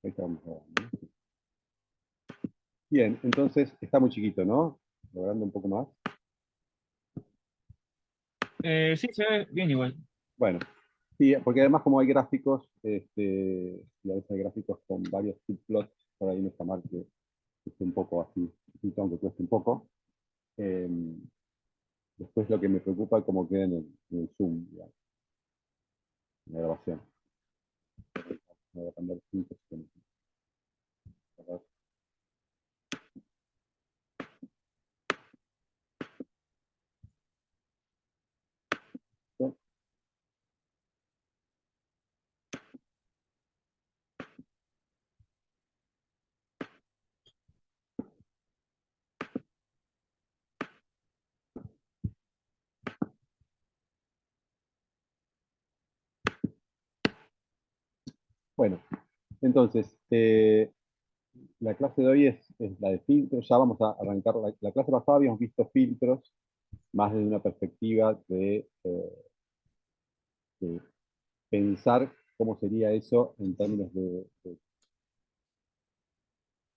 Ahí estamos grabando, ¿no? Bien, entonces está muy chiquito, ¿no? Logrando un poco más. Sí, se ve bien igual. Bueno, sí, porque además como hay gráficos, y a veces hay gráficos con varios subplots, por ahí no está mal que esté un poco así, aunque cueste un poco. Eh, Después lo que me preocupa es cómo queda en el Zoom, digamos, en la grabación. Me voy a cambiar 5 segundos. Bueno, entonces, la clase de hoy es la de filtros. Ya vamos a arrancar. La clase pasada habíamos visto filtros más desde una perspectiva de pensar cómo sería eso en términos de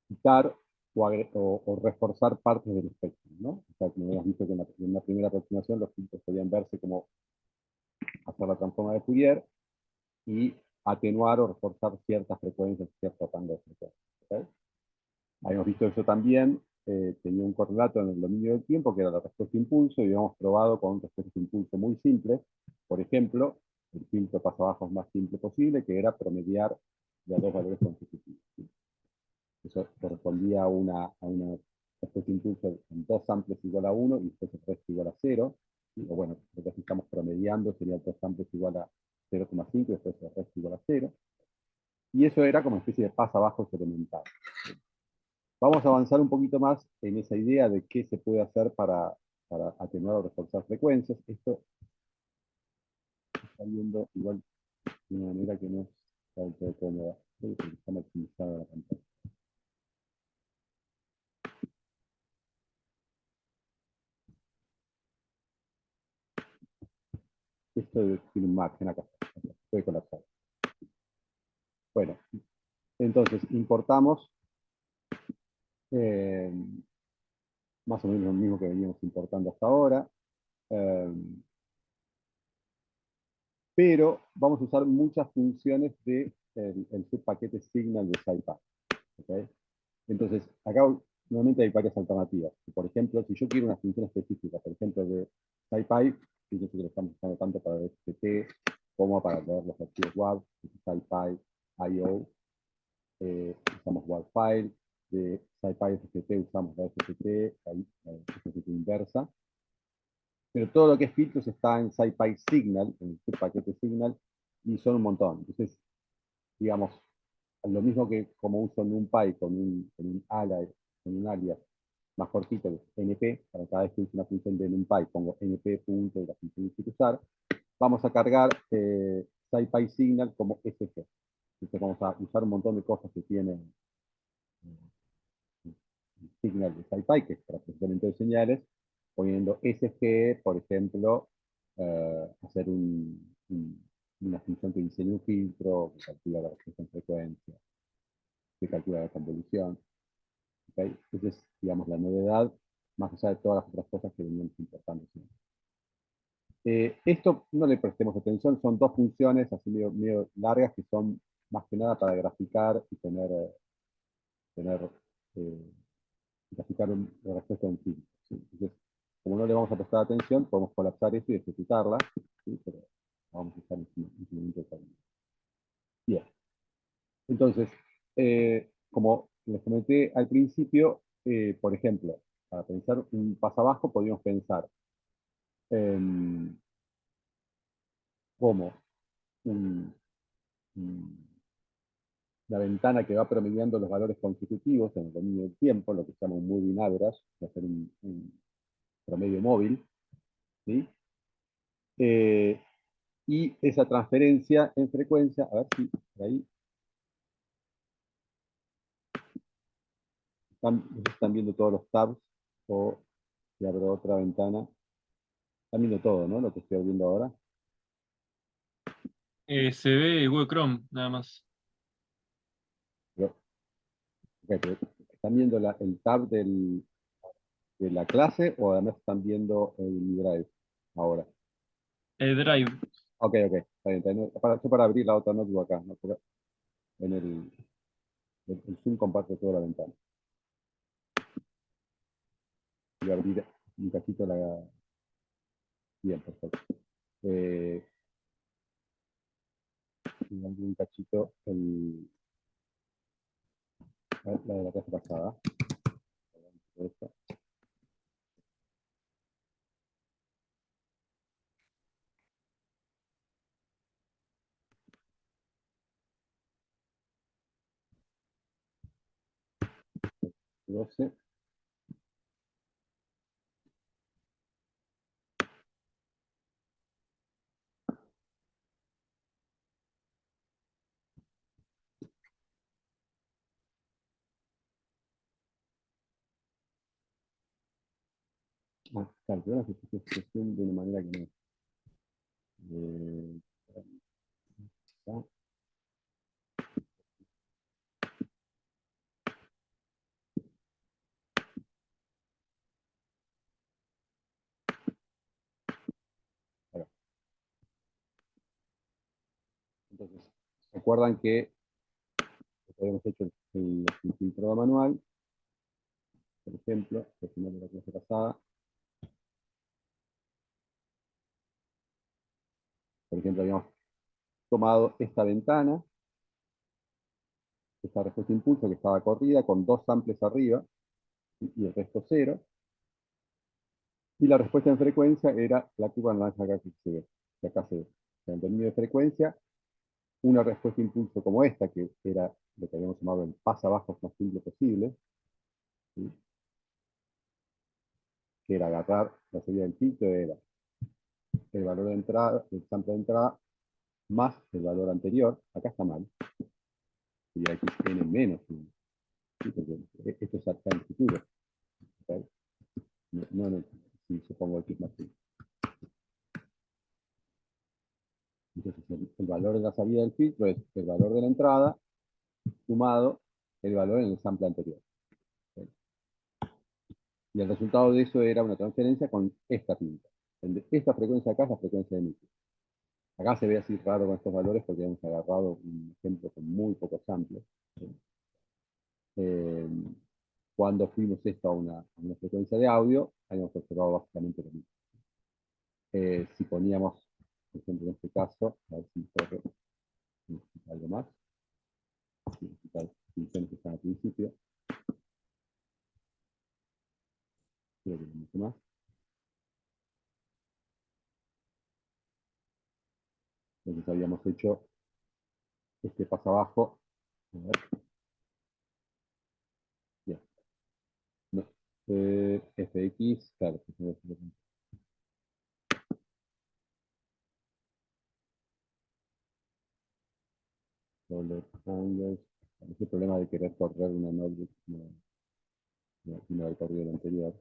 quitar o reforzar partes del espectro, ¿no? O sea, como hemos visto que en la primera aproximación los filtros podían verse como hacer la transforma de Fourier y atenuar o reforzar ciertas frecuencias, ciertos rangos de frecuencias. ¿Okay? Habíamos visto eso también, tenía un correlato en el dominio del tiempo, que era la respuesta impulso, y habíamos probado con respuestas impulso muy simples. Por ejemplo, el filtro paso-abajo más simple posible, que era promediar de a dos valores consecutivos. ¿Sí? Eso correspondía a una respuesta impulso en dos samples igual a 1 y después el resto igual a 0. ¿Sí? O bueno, lo que estamos promediando sería dos samples igual a 0,5 y después el resto igual a 0. Y eso era como una especie de paso-abajo elemental. Vamos a avanzar un poquito más en esa idea de qué se puede hacer para atenuar o reforzar frecuencias. Esto está viendo igual de una manera que no está del todo cómoda. Creo que está maximizada la pantalla. Esto tiene un margen acá. Puede colapsar. Bueno, entonces importamos eh, más o menos lo mismo que veníamos importando hasta ahora. Eh, pero vamos a usar muchas funciones del el subpaquete signal de SciPy. ¿Okay? Entonces, acá nuevamente hay varias alternativas. Por ejemplo, si yo quiero una función específica, por ejemplo, de SciPy, fíjense que lo estamos usando tanto para el SPT como para leer los archivos WAV, SciPy IO, usamos WAV file, de SciPy SPT usamos la SPT, la SPT inversa, pero todo lo que es filtros está en SciPy Signal, en el paquete Signal, y son un montón. Entonces, digamos, lo mismo que como uso NumPy con un alias más cortito, que es NP, para cada vez que uso una función de NumPy pongo NP punto y la función que quiero usar, vamos a cargar SciPy Signal como SG. Entonces vamos a usar un montón de cosas que tiene el Signal de SciPy, que es para procesamiento de señales, poniendo SG, por ejemplo, hacer una función que diseña un filtro, que calcula la respuesta en frecuencia, que calcula la convolución. ¿Okay? Esa es, digamos, la novedad, más allá de todas las otras cosas que veníamos importando siempre. Esto no le prestemos atención, son dos funciones así medio largas que son más que nada para graficar y tener graficar la respuesta de un filtro. ¿Sí? Entonces, como no le vamos a prestar atención, podemos colapsar esto y ejecutarla, ¿sí? Pero vamos a usar un momento de cambio. Bien, entonces, como les comenté al principio, por ejemplo, para pensar un paso abajo, podríamos pensar en como un, la ventana que va promediando los valores consecutivos en el dominio del tiempo, lo que se llama un moving average, que es un promedio móvil, ¿sí? Y esa transferencia en frecuencia, a ver si por ahí están viendo todos los tabs, o si abro otra ventana, están viendo todo, ¿no? Lo que estoy abriendo ahora. Se ve Google Chrome, nada más. Ok, pero ¿están viendo el tab de la clase o además están viendo el drive ahora? Drive. Ok, ok. Está bien, está bien. Para abrir la otra notebook acá. ¿No? En el Zoom comparte toda la ventana. Voy a abrir un cachito la... Bien, perfecto. Voy a abrir un cachito la de la clase pasada. Esto. Doce. Claro, pero ahora se expresión de una manera que no. Eh, está. Ahora. Entonces, recuerdan que habíamos hecho el filtrado manual, por ejemplo, al final de la clase pasada. Por ejemplo, habíamos tomado esta ventana, esta respuesta de impulso que estaba corrida con dos samples arriba y el resto cero. Y la respuesta en frecuencia era la curva naranja acá que se ve. Que acá se ve. O sea, en términos de frecuencia, una respuesta de impulso como esta, que era lo que habíamos llamado el pasabajos más simple posible, ¿sí? Que era agarrar la salida del filtro, era el valor de entrada, el sample de entrada, más el valor anterior. Acá está mal. Sería xn menos 1. ¿Sí? Porque esto es acá en el futuro. ¿Okay? No, si supongo x más 1. Entonces, el valor de la salida del filtro es el valor de la entrada sumado el valor en el sample anterior. ¿Okay? Y el resultado de eso era una transferencia con esta pinta. Esta frecuencia acá es la frecuencia de micro. Acá se ve así raro con estos valores porque hemos agarrado un ejemplo con muy pocos samples. ¿Sí? Eh, cuando fuimos esto a una frecuencia de audio, habíamos observado básicamente lo mismo. Si poníamos, por ejemplo, en este caso, a ver si corre algo más. Las definiciones que están al principio. Creo que no mucho más. Entonces habíamos hecho este paso abajo. A ver, ya. No. FX, claro. Roller angles. Ese problema de querer correr una notebook no haber corrido el anterior.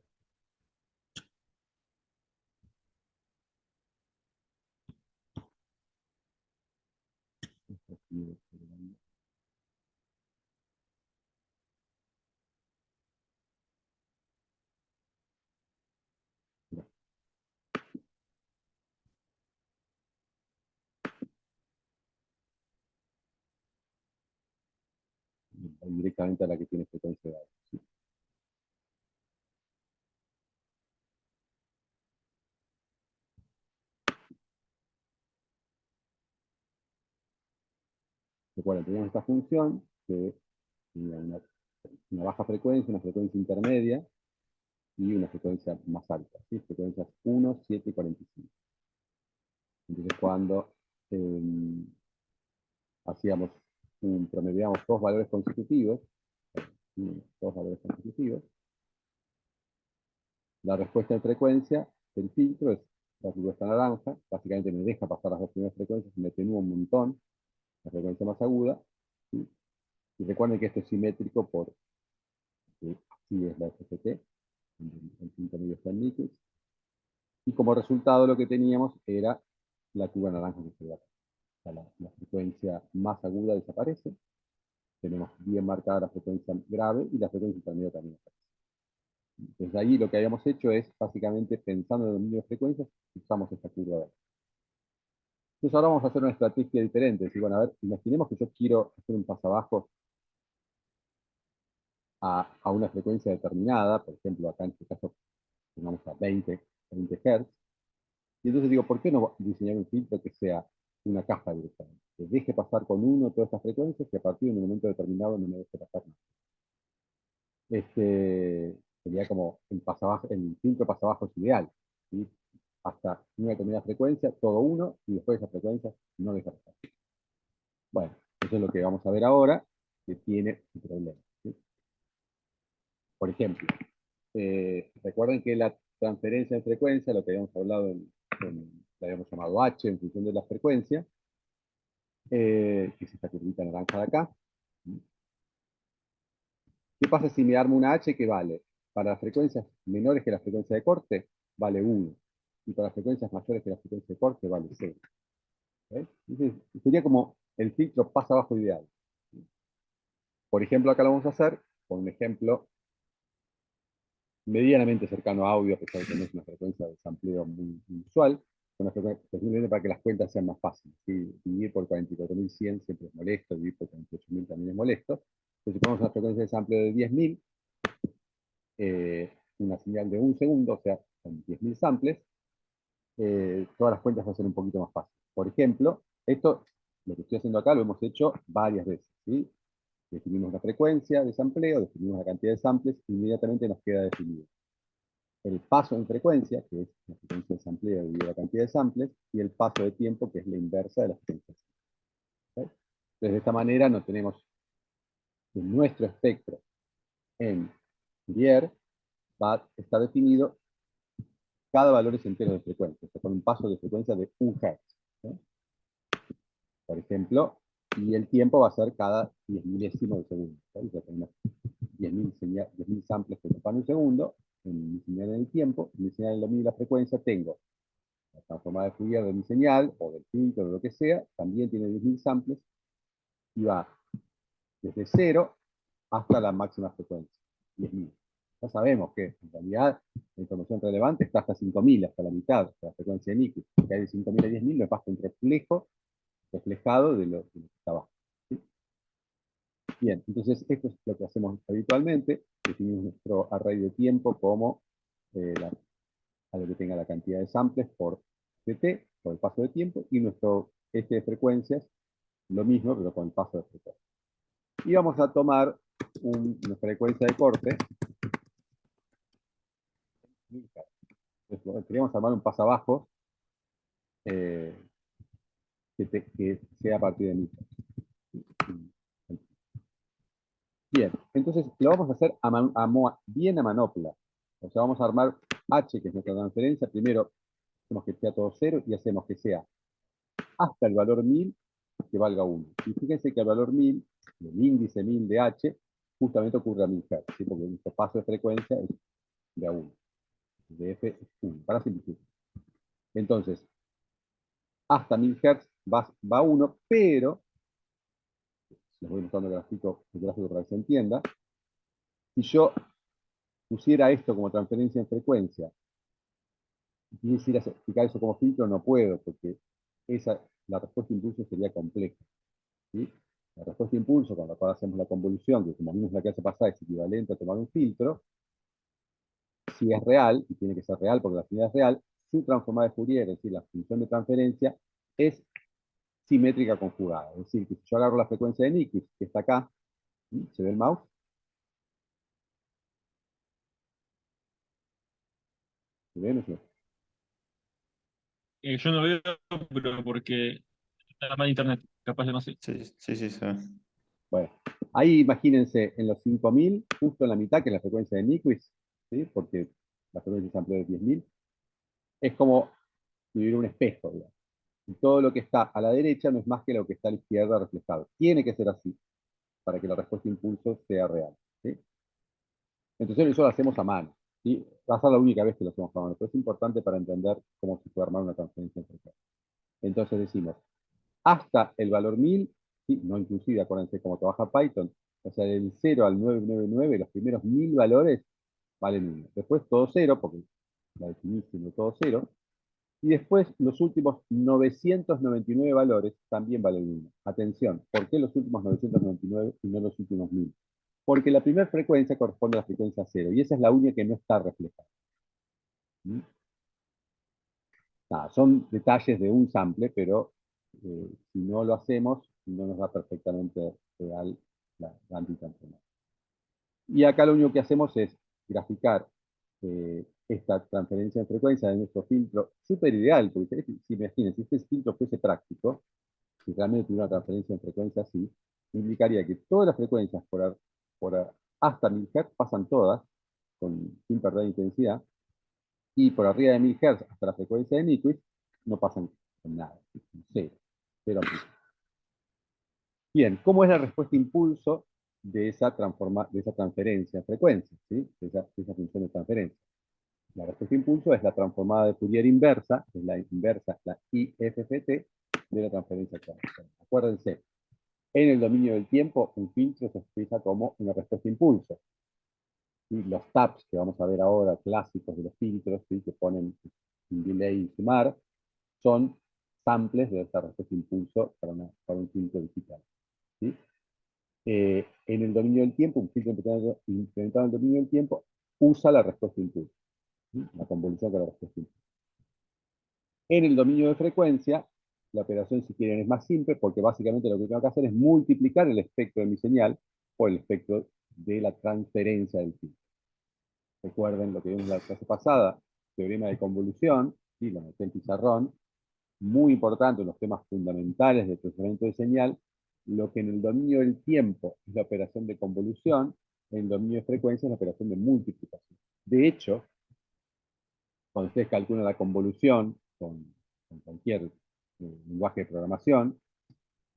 Directamente a la que tiene frecuencia de audio. ¿Sí? Recuerden, teníamos esta función que tenía una baja frecuencia, una frecuencia intermedia y una frecuencia más alta. ¿Sí? Frecuencias 1, 7 y 45. Entonces, cuando promediamos dos valores consecutivos, la respuesta en frecuencia del filtro es la respuesta naranja. Básicamente me deja pasar las dos primeras frecuencias y me atenúa un montón la frecuencia más aguda. ¿Sí? Y recuerden que esto es simétrico porque así es la FFT, el punto medio está en níqueles. Y como resultado lo que teníamos era la curva naranja que se ve acá. O sea, la frecuencia más aguda desaparece tenemos bien marcada la frecuencia grave y la frecuencia intermedia también. Desde ahí lo que habíamos hecho es, básicamente, pensando en el dominio de frecuencias, usamos esta curva de acá. Entonces ahora vamos a hacer una estrategia diferente. Decir, bueno, a ver, imaginemos que yo quiero hacer un pasabajo a una frecuencia determinada, por ejemplo, acá en este caso, pongamos a 20 Hz, y entonces digo, ¿por qué no diseñar un filtro que sea una caja directamente? Que deje pasar con uno todas estas frecuencias y a partir de un momento determinado no me deje pasar más. Sería como el filtro pasabajos ideal, ¿sí? Hasta una determinada frecuencia, todo uno, y después de esa frecuencia no deja pasar. Bueno, eso es lo que vamos a ver ahora, que tiene un problema, ¿sí? Por ejemplo, recuerden que la transferencia de frecuencia, lo que habíamos hablado la habíamos llamado H en función de la frecuencia, que es esta curvita naranja de acá. ¿Qué pasa si me armo una H que vale? Para las frecuencias menores que la frecuencia de corte, vale 1. Y para las frecuencias mayores que la frecuencia de corte, vale 0. ¿Okay? Entonces, sería como el filtro pasa abajo ideal. Por ejemplo, acá lo vamos a hacer con un ejemplo medianamente cercano a audio, a pesar de que no es una frecuencia de sampleo muy usual, una frecuencia simplemente para que las cuentas sean más fáciles. ¿Sí? Dividir por 44.100 siempre es molesto, dividir por 48.000 también es molesto. Entonces, si ponemos una frecuencia de sampleo de 10.000, una señal de un segundo, o sea, con 10.000 samples, todas las cuentas van a ser un poquito más fáciles. Por ejemplo, esto, lo que estoy haciendo acá, lo hemos hecho varias veces. ¿Sí? Definimos la frecuencia de sampleo, definimos la cantidad de samples, e inmediatamente nos queda definido el paso en frecuencia, que es la frecuencia de sampleo dividido la cantidad de samples, y el paso de tiempo, que es la inversa de la frecuencia. ¿Okay? Entonces, de esta manera no tenemos en nuestro espectro en Fourier está definido cada valor es entero de frecuencia, o sea, con un paso de frecuencia de 1 Hz. ¿Sí? Por ejemplo, y el tiempo va a ser cada 10 milésimos de segundo. ¿Sí? Ya tenemos 10.000 samples que ocupan un segundo, en mi señal en el tiempo, en mi señal en el dominio de la frecuencia tengo la transformada de Fourier de mi señal, o del filtro, o de lo que sea, también tiene 10.000 samples, y va desde 0 hasta la máxima frecuencia, 10.000. Ya sabemos que en realidad la información relevante está hasta 5.000, hasta la mitad de la frecuencia de Nyquist. Que hay de 5.000 a 10.000 no es más que un reflejado de lo que está abajo. ¿Sí? Bien, entonces esto es lo que hacemos habitualmente. Definimos nuestro array de tiempo como a lo que tenga la cantidad de samples por dt, por el paso de tiempo, y nuestro eje de frecuencias, lo mismo, pero con el paso de frecuencia. Y vamos a tomar una frecuencia de corte. Entonces, queríamos armar un pasabajo que sea a partir de 1.000. Bien, entonces lo vamos a hacer bien a manopla. O sea, vamos a armar H, que es nuestra transferencia. Primero hacemos que sea todo 0 y hacemos que sea hasta el valor 1.000 que valga 1. Y fíjense que el valor 1.000, el índice 1.000 de H, justamente ocurre a 1.000 Hz, ¿sí? Porque nuestro paso de frecuencia es de a 1. De F es 1, para simplificar. Entonces, hasta 1.000 Hz va 1, pero, les voy mostrando el gráfico para que se entienda, si yo pusiera esto como transferencia en frecuencia, y quisiera aplicar eso como filtro, no puedo, porque la respuesta de impulso sería compleja. ¿Sí? La respuesta de impulso, con la cual hacemos la convolución, que como vimos en la clase pasada es equivalente a tomar un filtro, si es real, y tiene que ser real porque la señal es real, su transformada de Fourier, es decir, la función de transferencia, es simétrica conjugada. Es decir, que si yo agarro la frecuencia de Nyquist, que está acá, ¿sí? ¿Se ve el mouse? ¿Se ve? ¿No se ve? Yo no veo, pero porque está mal internet, capaz de no sé. Sí, sí, sí, se ve. Bueno, ahí imagínense en los 5.000, justo en la mitad, que es la frecuencia de Nyquist, ¿sí? Porque la frecuencia es amplia de 10.000, es como vivir un espejo, digamos. Y todo lo que está a la derecha no es más que lo que está a la izquierda reflejado. Tiene que ser así, para que la respuesta de impulso sea real. ¿Sí? Entonces eso lo hacemos a mano. ¿Sí? Va a ser la única vez que lo hacemos a mano, pero es importante para entender cómo se puede armar una transferencia en frecuencia. Entonces decimos, hasta el valor 1.000 ¿sí? No inclusive, acuérdense cómo trabaja Python. O sea, del 0 al 999, los primeros 1000 valores valen 1. Después todo 0, porque la definí siendo todo 0. Y después los últimos 999 valores también valen 1. Atención, ¿por qué los últimos 999 y no los últimos 1000? Porque la primera frecuencia corresponde a la frecuencia 0, y esa es la única que no está reflejada. ¿Mm? Nada, son detalles de un sample, pero si no lo hacemos, no nos da perfectamente real la antitransformación. Y acá lo único que hacemos es graficar esta transferencia de frecuencia de nuestro filtro súper ideal, porque si imaginen, si este filtro fuese práctico, si realmente tuviera una transferencia de frecuencia así, implicaría que todas las frecuencias hasta 1000 Hz pasan todas, sin perder intensidad, y por arriba de 1000 Hz hasta la frecuencia de Nyquist no pasan nada, cero, cero amplitud. Bien, ¿cómo es la respuesta impulso de esa transferencia de frecuencia, ¿sí? de esa función de transferencia? La respuesta impulso es la transformada de Fourier inversa, es la inversa, la IFFT, de la transferencia de frecuencia. Acuérdense, en el dominio del tiempo, un filtro se expresa como una respuesta impulso. Y los taps que vamos a ver ahora, clásicos de los filtros, ¿sí? que ponen un delay y sumar, son samples de esta respuesta impulso para un filtro digital. ¿Sí? En el dominio del tiempo, un filtro implementado en el dominio del tiempo usa la respuesta impulso, ¿sí? La convolución con la respuesta impulso. En el dominio de frecuencia, la operación, si quieren, es más simple, porque básicamente lo que tengo que hacer es multiplicar el espectro de mi señal por el espectro de la transferencia del filtro. Recuerden lo que vimos en la clase pasada, teorema de convolución, ¿sí? Lo metí en pizarrón, muy importante en los temas fundamentales del procesamiento de señal. Lo que en el dominio del tiempo es la operación de convolución, en el dominio de frecuencia es la operación de multiplicación. De hecho, cuando ustedes calculan la convolución con cualquier lenguaje de programación,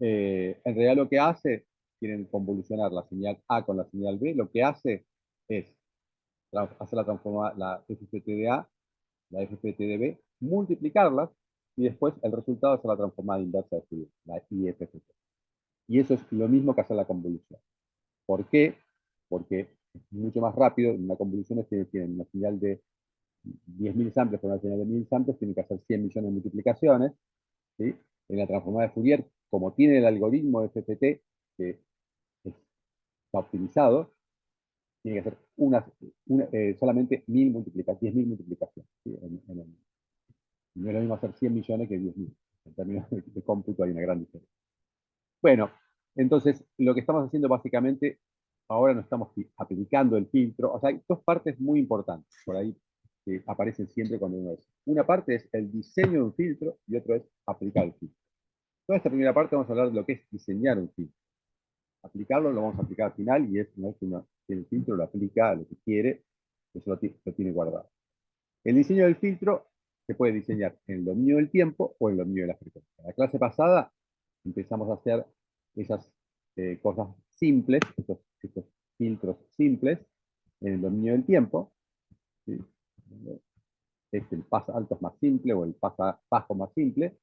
en realidad lo que hace, quieren convolucionar la señal A con la señal B, lo que hace es hacer la FFT de A, la FFT de B, multiplicarlas, y después el resultado es la transformada inversa de Fourier, la IFFT. Y eso es lo mismo que hacer la convolución. ¿Por qué? Porque es mucho más rápido. En una convolución tienen una señal de 10.000 samples por una señal de 1000 samples, tienen que hacer 100 millones de multiplicaciones. ¿Sí? En la transformada de Fourier, como tiene el algoritmo de FFT, que está optimizado, tiene que hacer solamente 10.000 multiplicaciones. ¿Sí? No es lo mismo hacer 100 millones que 10.000. En términos de cómputo hay una gran diferencia. Bueno, entonces lo que estamos haciendo básicamente, ahora no estamos aplicando el filtro. O sea, hay dos partes muy importantes por ahí que aparecen siempre cuando uno es. Una parte es el diseño de un filtro y otro es aplicar el filtro. Toda esta primera parte vamos a hablar de lo que es diseñar un filtro. Aplicarlo lo vamos a aplicar al final, y es una vez que uno tiene el filtro, lo aplica a lo que quiere, eso lo tiene guardado. El diseño del filtro se puede diseñar en el dominio del tiempo o en el dominio de la frecuencia. En la clase pasada empezamos a hacer esas cosas simples, estos filtros simples, en el dominio del tiempo. ¿Sí? El paso alto es más simple o el paso bajo más simple.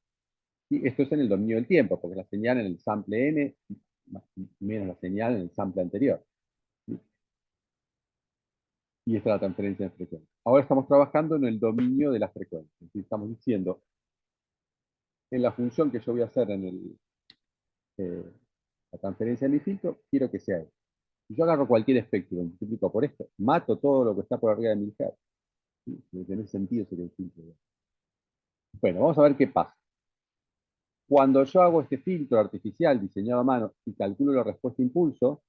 Y esto es en el dominio del tiempo, porque la señal en el sample n menos la señal en el sample anterior. ¿Sí? Y esta es la transferencia de frecuencia. Ahora estamos trabajando en el dominio de la frecuencia. Estamos diciendo, en la función que yo voy a hacer en la transferencia de mi filtro, quiero que sea esto. Si yo agarro cualquier espectro y multiplico por esto, mato todo lo que está por arriba de 1000 Hz. ¿Sí? No tiene sentido sería el filtro. Bueno, vamos a ver qué pasa. Cuando yo hago este filtro artificial diseñado a mano y calculo la respuesta impulso,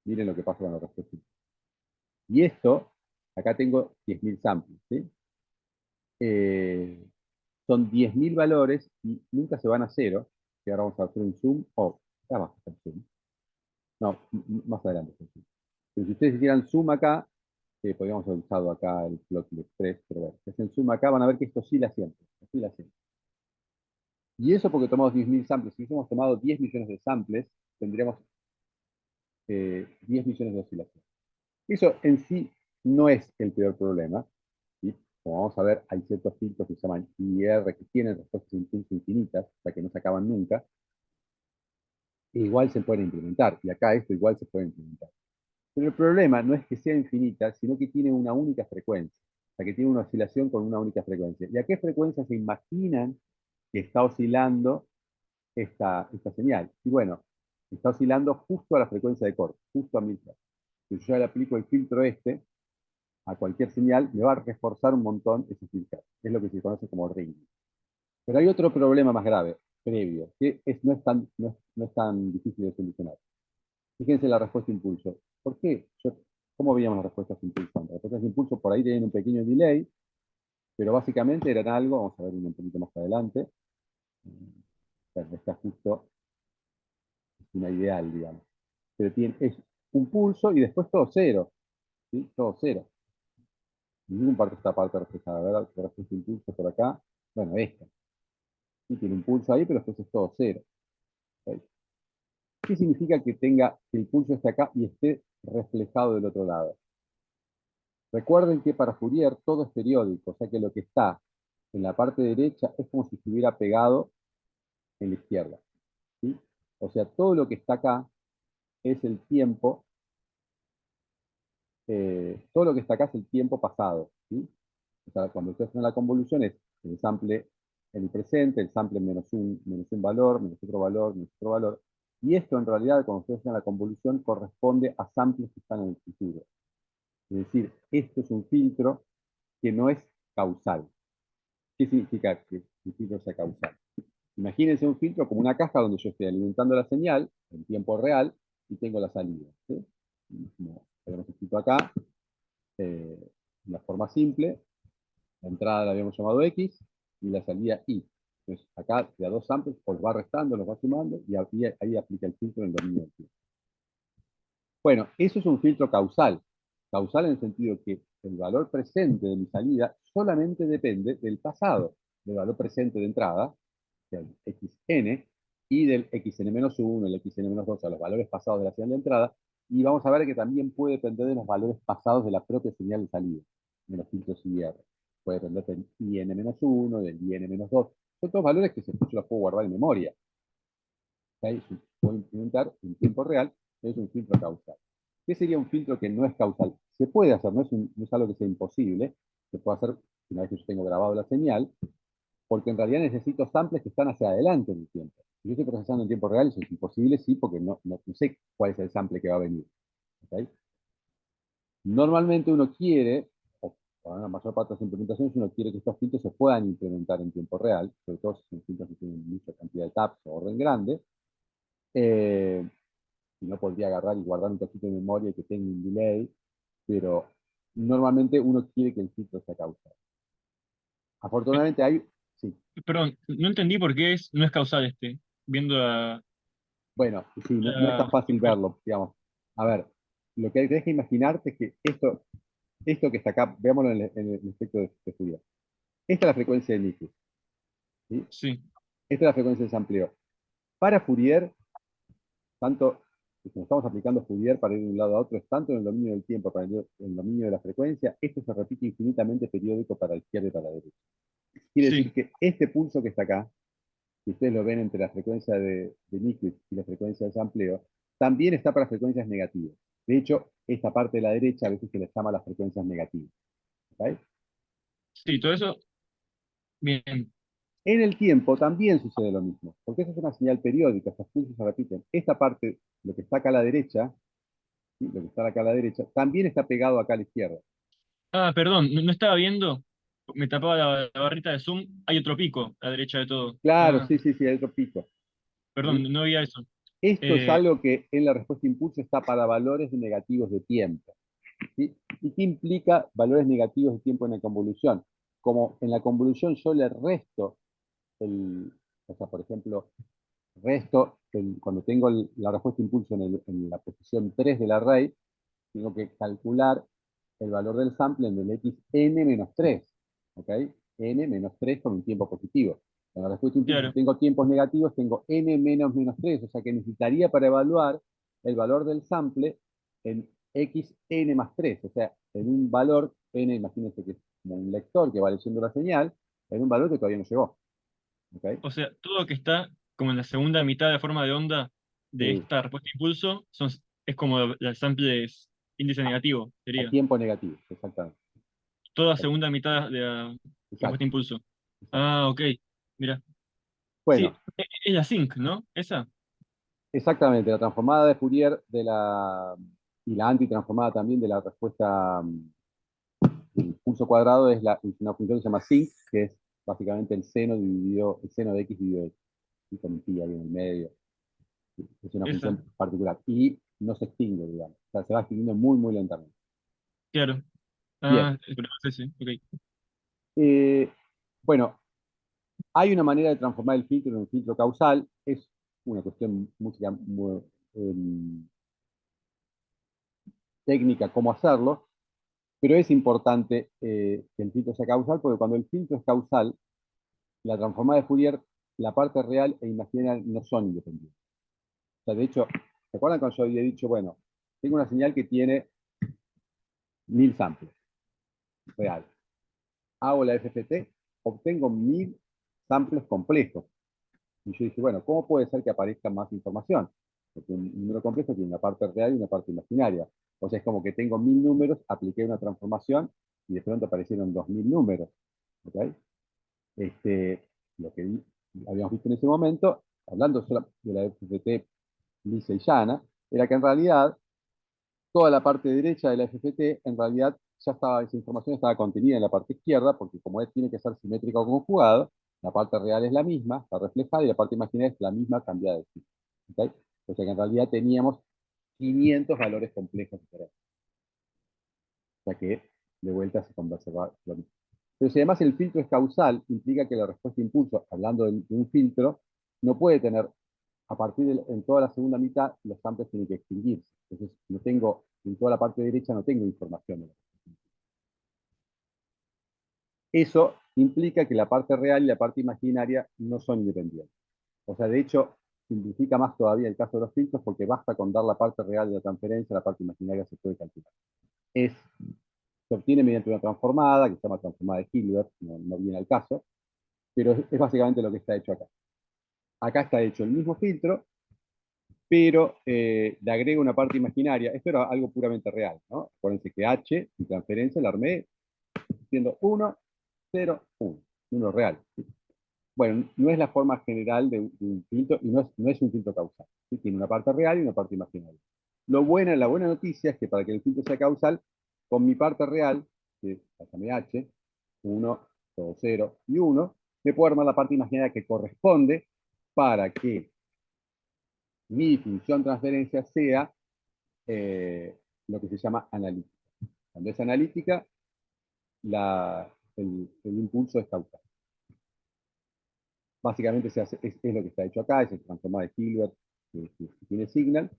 miren lo que pasa con la respuesta impulso. Y esto, acá tengo 10.000 samples, ¿sí? Son 10.000 valores y nunca se van a cero, que ahora vamos a hacer un zoom, ya vamos a hacer zoom. No, más adelante. Pero si ustedes hicieran zoom acá, podríamos haber usado acá el plot express, pero bueno, si hacen zoom acá van a ver que esto oscila siempre, oscila siempre. Y eso porque tomamos 10.000 samples. Si hubiésemos tomado 10 millones de samples, tendríamos 10 millones de oscilaciones. Eso en sí no es el peor problema. ¿Sí? Como vamos a ver, hay ciertos filtros que se llaman IR que tienen respuestas de impulso infinitas, o sea que no se acaban nunca. igual se puede implementar, y acá esto igual se puede implementar. Pero el problema no es que sea infinita, sino que tiene una única frecuencia, o sea, que tiene una oscilación con una única frecuencia. ¿Y a qué frecuencia se imaginan que está oscilando esta señal? Y bueno, está oscilando justo a la frecuencia de corte, justo a 1000 Hz. Si yo le aplico el filtro este a cualquier señal, me va a reforzar un montón ese filtro. Es lo que se conoce como ringing. Pero hay otro problema más grave, previo, que no es tan difícil de solucionar. Fíjense la respuesta impulso. ¿Por qué? ¿Cómo veíamos las respuestas impulso? Las respuestas impulso por ahí tienen un pequeño delay, pero básicamente eran algo, vamos a ver un poquito más adelante. Está justo, es una ideal, digamos. Pero es un pulso y después todo cero. ¿Sí? Todo cero. Esta parte reflejada, ¿verdad? La respuesta impulso por acá. Bueno, esta. Sí, tiene un pulso ahí, pero después es todo cero. ¿Okay? ¿Qué significa que el pulso esté acá y esté reflejado del otro lado? Recuerden que para Fourier todo es periódico, o sea que lo que está en la parte derecha es como si estuviera pegado en la izquierda. ¿Sí? O sea, todo lo que está acá es el tiempo, todo lo que está acá es el tiempo pasado. ¿Sí? O sea, cuando ustedes hacen la convolución es el sample en el presente, el sample menos un valor, menos otro valor, menos otro valor. Y esto en realidad, cuando ustedes hacen la convolución, corresponde a samples que están en el futuro. Es decir, esto es un filtro que no es causal. ¿Qué significa que el filtro sea causal? Imagínense un filtro como una caja donde yo estoy alimentando la señal en tiempo real y tengo la salida. ¿Sí? Como habíamos escrito acá, la forma simple, la entrada la habíamos llamado X y la salida Y. Entonces acá de a dos samples os va restando, los va sumando y ahí aplica el filtro en el dominio del tiempo. Bueno, eso es un filtro causal. Causal en el sentido que el valor presente de mi salida solamente depende del pasado, del valor presente de entrada, del xn, y del xn-1, el xn-2, a los valores pasados de la señal de entrada, y vamos a ver que también puede depender de los valores pasados de la propia señal de salida, de los filtros IR. Puede depender del IN-1, del IN-2. Son todos valores que yo los puedo guardar en memoria. ¿Okay? Puedo implementar en tiempo real, es un filtro causal. ¿Qué sería un filtro que no es causal? Se puede hacer, no es algo que sea imposible, se puede hacer una vez que yo tengo grabado la señal, porque en realidad necesito samples que están hacia adelante en el tiempo. Si yo estoy procesando en tiempo real, eso es imposible, sí, porque no sé cuál es el sample que va a venir. ¿Okay? Normalmente uno quiere, o para la mayor parte de las implementaciones, uno quiere que estos filtros se puedan implementar en tiempo real, sobre todo si son filtros que tienen mucha cantidad de taps o orden grande. Si no, podría agarrar y guardar un cachito de memoria que tenga un delay, pero normalmente uno quiere que el filtro sea causal. Afortunadamente hay, sí, Perdón, no entendí por qué no es causal viendo bueno, sí, no es la tan fácil ecuación. verlo, digamos. A ver, lo que tenés que imaginarte es que esto que está acá, veámoslo en el efecto de Fourier. Esta es la frecuencia de Nyquist, ¿sí? Sí, Esta es la frecuencia de sampleo. Para Fourier, tanto, si estamos aplicando Fourier para ir de un lado a otro, es tanto en el dominio del tiempo, para el dominio de la frecuencia, esto se repite infinitamente periódico para la izquierda y para la derecha. Quiere decir sí. que este pulso que está acá, si ustedes lo ven entre la frecuencia de Nyquist y la frecuencia de sampleo, también está para frecuencias negativas. De hecho, esta parte de la derecha a veces se les llama las frecuencias negativas. ¿Okay? Sí, todo eso, bien. En el tiempo también sucede lo mismo, porque esa es una señal periódica, estos pulsos se repiten. Esta parte, lo que está acá a la derecha, ¿sí? Lo que está acá a la derecha, también está pegado acá a la izquierda. Ah, perdón, no estaba viendo. Me tapaba la barrita de Zoom. Hay otro pico a la derecha de todo. Claro, Ah, sí, sí, sí, hay otro pico. perdón, ¿Sí? no veía eso. Esto es Eh, algo que en la respuesta impulso está para valores negativos de tiempo. ¿Sí? ¿Y qué implica valores negativos de tiempo en la convolución? Como en la convolución yo le resto o sea, por ejemplo, cuando tengo la respuesta impulso en la posición 3 del array, tengo que calcular el valor del sample en el xn-3, ¿ok? N-3 con un tiempo positivo. En la respuesta impulso, si claro. tengo tiempos negativos, tengo n-3, o sea que necesitaría para evaluar el valor del sample en xn más 3, o sea, en un valor, n, imagínense que es como un lector que va leyendo la señal, en un valor que todavía no llegó. ¿Ok? O sea, todo que está como en la segunda mitad de forma de onda. de Sí, esta respuesta de impulso es como el sample es índice a, negativo, a sería. tiempo negativo, exactamente. Toda segunda mitad de la respuesta Exacto, de impulso. exacto. Ah, ok. Mira. Sí, Bueno, es la zinc, ¿no? Esa. exactamente, la transformada de Fourier y la antitransformada también de la respuesta del pulso cuadrado es una función que se llama sinc, que es básicamente el seno de x dividido de x, y con un pi ahí en el medio. Es una Esa. función particular. Y no se extingue, digamos. O sea, se va extinguiendo muy, muy lentamente. Claro. Bien. Ah, pero sí, sí, ok. Eh, bueno, hay una manera de transformar el filtro en un filtro causal. Es una cuestión muy, técnica cómo hacerlo, pero es importante que el filtro sea causal, porque cuando el filtro es causal, la transformada de Fourier, la parte real e imaginaria no son independientes. O sea, de hecho, ¿se acuerdan cuando yo había dicho, bueno, tengo una señal que tiene 1000 samples real? Hago la FFT, obtengo 1000 samples complejos. Y yo dije, bueno, ¿cómo puede ser que aparezca más información? Porque un número complejo tiene una parte real y una parte imaginaria. O sea, es como que tengo 1000 números, apliqué una transformación y de pronto aparecieron 2000 números. ¿Okay? Lo que habíamos visto en ese momento, hablando solo de la FFT lisa y llana, era que en realidad toda la parte derecha de la FFT, en realidad ya estaba, esa información estaba contenida en la parte izquierda, porque como tiene que ser simétrico o conjugado, la parte real es la misma, está reflejada, y la parte imaginaria es la misma cambiada de signo. ¿Okay? O sea que en realidad teníamos 500 valores complejos diferentes. O sea que de vuelta se conserva lo mismo. Pero si además el filtro es causal, implica que la respuesta de impulso, hablando de un filtro, no puede tener, a partir en toda la segunda mitad, los samples tienen que extinguirse. Entonces, no tengo, en toda la parte derecha no tengo información de la respuesta. Eso implica que la parte real y la parte imaginaria no son independientes. O sea, de hecho, simplifica más todavía el caso de los filtros porque basta con dar la parte real de la transferencia, la parte imaginaria se puede calcular. Es, se obtiene mediante una transformada, que se llama transformada de Hilbert, no viene al caso, pero es básicamente lo que está hecho acá. Acá está hecho el mismo filtro, pero le agrego una parte imaginaria. Esto era algo puramente real, ¿no? Acuérdense que H, mi transferencia, la armé siendo 1, 0, 1. Número real. Bueno, no es la forma general de un filtro y no es un filtro causal. ¿Sí? Tiene una parte real y una parte imaginaria. La buena noticia es que para que el filtro sea causal, con mi parte real, que es H, 1, 2, 0 y 1, me puedo armar la parte imaginaria que corresponde para que mi función transferencia sea lo que se llama analítica. Cuando es analítica, el impulso es causal. Básicamente es lo que está hecho acá, es el transformado de Hilbert que tiene signal.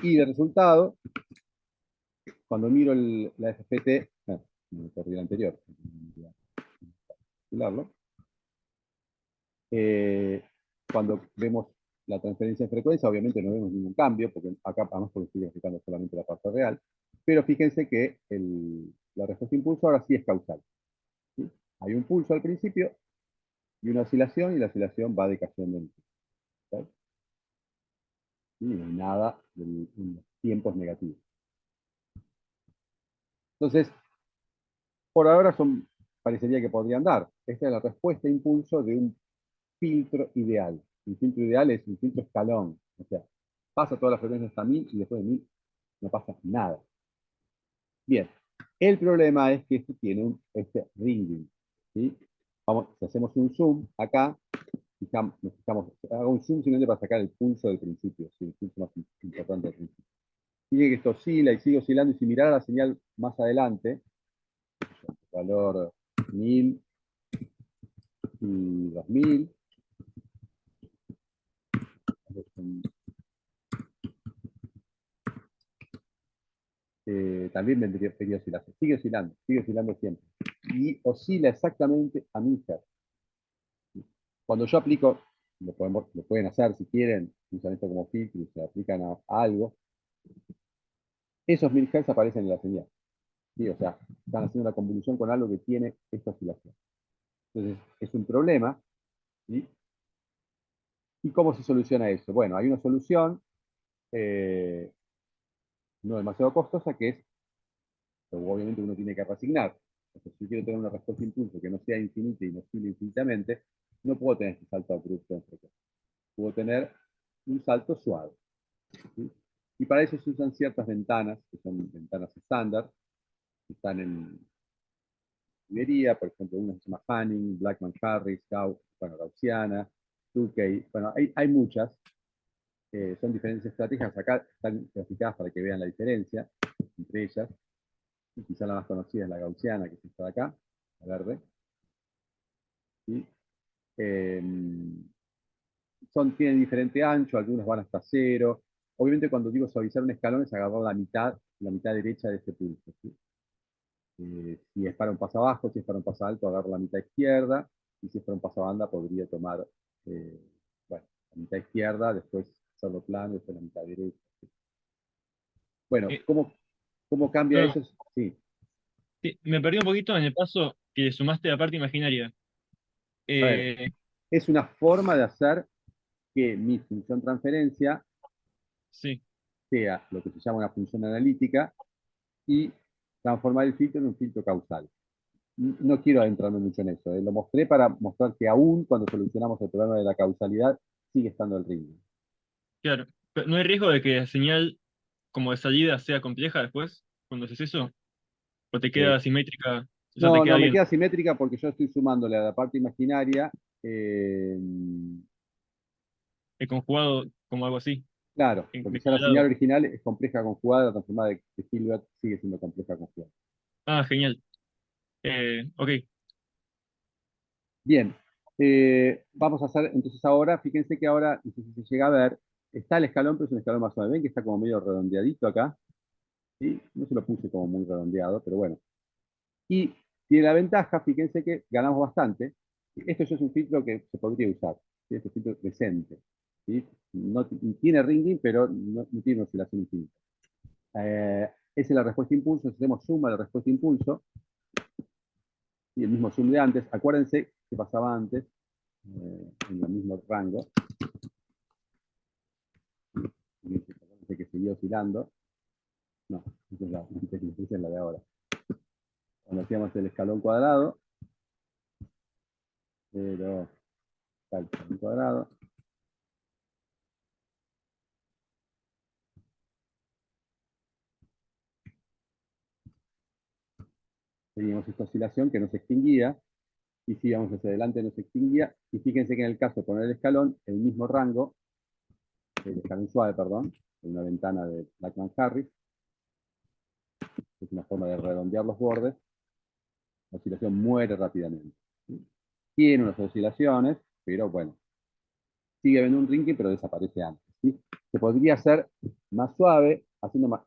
Y de resultado, cuando miro la FPT, me corrí el anterior, cuando vemos la transferencia en frecuencia, obviamente no vemos ningún cambio, porque acá vamos porque estoy aplicando solamente la parte real, pero fíjense que la respuesta impulso ahora sí es causal. ¿Sí? Hay un pulso al principio y una oscilación, y la oscilación va decayendo en ¿sí? Y no hay nada en los tiempos negativos. Entonces, por ahora parecería que podrían dar. Esta es la respuesta impulso de un filtro ideal. Un filtro ideal es un filtro escalón. O sea, pasa todas las frecuencias hasta 1000 y después de 1000 no pasa nada. Bien, el problema es que esto tiene este ringing. ¿Sí? Si hacemos un zoom acá, hago un zoom simplemente para sacar el pulso del principio, ¿sí? El pulso más importante del principio. Sigue que esto oscila y sigue oscilando, y si mirara la señal más adelante, valor 1000 y 2000, también vendría oscilando. Sigue oscilando siempre. Y oscila exactamente a 1000 Hz. Cuando yo aplico, lo pueden hacer si quieren, usan esto como filtro y se aplican a algo, esos 1000 Hz aparecen en la señal. ¿Sí? O sea, están haciendo una convolución con algo que tiene esta oscilación. Entonces, es un problema. ¿Sí? ¿Y cómo se soluciona eso? Bueno, hay una solución eh, no demasiado costosa, que es, obviamente uno tiene que reasignar. Entonces, si quiero tener una respuesta de impulso que no sea infinita y no oscile infinitamente, no puedo tener este salto abrupto en frecuencia. Puedo tener un salto suave. ¿Sí? Y para eso se usan ciertas ventanas, que son ventanas estándar, que están en librería, por ejemplo, una se llama Fanning, Blackman Harris, bueno, Gaussiana, Tukey, bueno, hay muchas, son diferentes estrategias, acá están clasificadas para que vean la diferencia entre ellas, y quizá la más conocida es la Gaussiana, que es esta de acá, la verde, ¿sí? Eh, tienen diferente ancho, algunos van hasta cero. Obviamente cuando digo suavizar un escalón es agarrar la mitad derecha de este pulso. ¿Sí? Si es para un paso abajo, si es para un paso alto, agarro la mitad izquierda, y si es para un paso banda podría tomar, eh, bueno, la mitad izquierda, después hacerlo plano, después la mitad derecha. ¿Sí? Bueno, Eh, ¿cómo cambia perdón, eso? Sí, sí, me perdí un poquito en el paso que sumaste la parte imaginaria. a ver, Eh, es una forma de hacer que mi función transferencia sí, sea lo que se llama una función analítica y transformar el filtro en un filtro causal. No quiero adentrarme mucho en eso. Lo mostré para mostrar que aún cuando solucionamos el problema de la causalidad, sigue estando el ritmo. claro. Pero ¿no hay riesgo de que la señal como de salida sea compleja después, cuando haces eso? ¿O te Eh, queda simétrica? O sea, te no, queda no, me bien. queda simétrica porque yo estoy sumándole a la parte imaginaria. eh, El conjugado como algo así, claro, de porque ya cada la señal lado. original es compleja conjugada, la transformada de Hilbert sigue siendo compleja conjugada. Ah, genial. Ok. Bien, vamos a hacer entonces ahora, fíjense que ahora, no sé si se llega a ver, está el escalón, pero es un escalón más suave. Ven que está como medio redondeadito acá. ¿Sí? No se lo puse como muy redondeado, pero bueno. Y tiene la ventaja, fíjense que ganamos bastante. Esto ya es un filtro que se podría usar. ¿Sí? Este filtro es decente. ¿Sí? No tiene ringing, pero no tiene oscilación infinita. Esa es la respuesta impulso. Si hacemos suma de la respuesta impulso y el mismo zoom de antes, acuérdense que pasaba antes en el mismo rango. Acuérdense que seguía oscilando. No, esa es la de ahora. Cuando hacíamos el escalón cuadrado, pero está el escalón cuadrado. Teníamos esta oscilación que no se extinguía, y si íbamos hacia adelante no se extinguía, y fíjense que en el caso de poner el escalón, el mismo rango, el escalón suave, perdón, en una ventana de Blackman Harris, es una forma de redondear los bordes, la oscilación muere rápidamente. ¿Sí? Tiene unas oscilaciones, pero bueno, sigue habiendo un ringing, pero desaparece antes. ¿Sí? Se podría hacer más suave, haciendo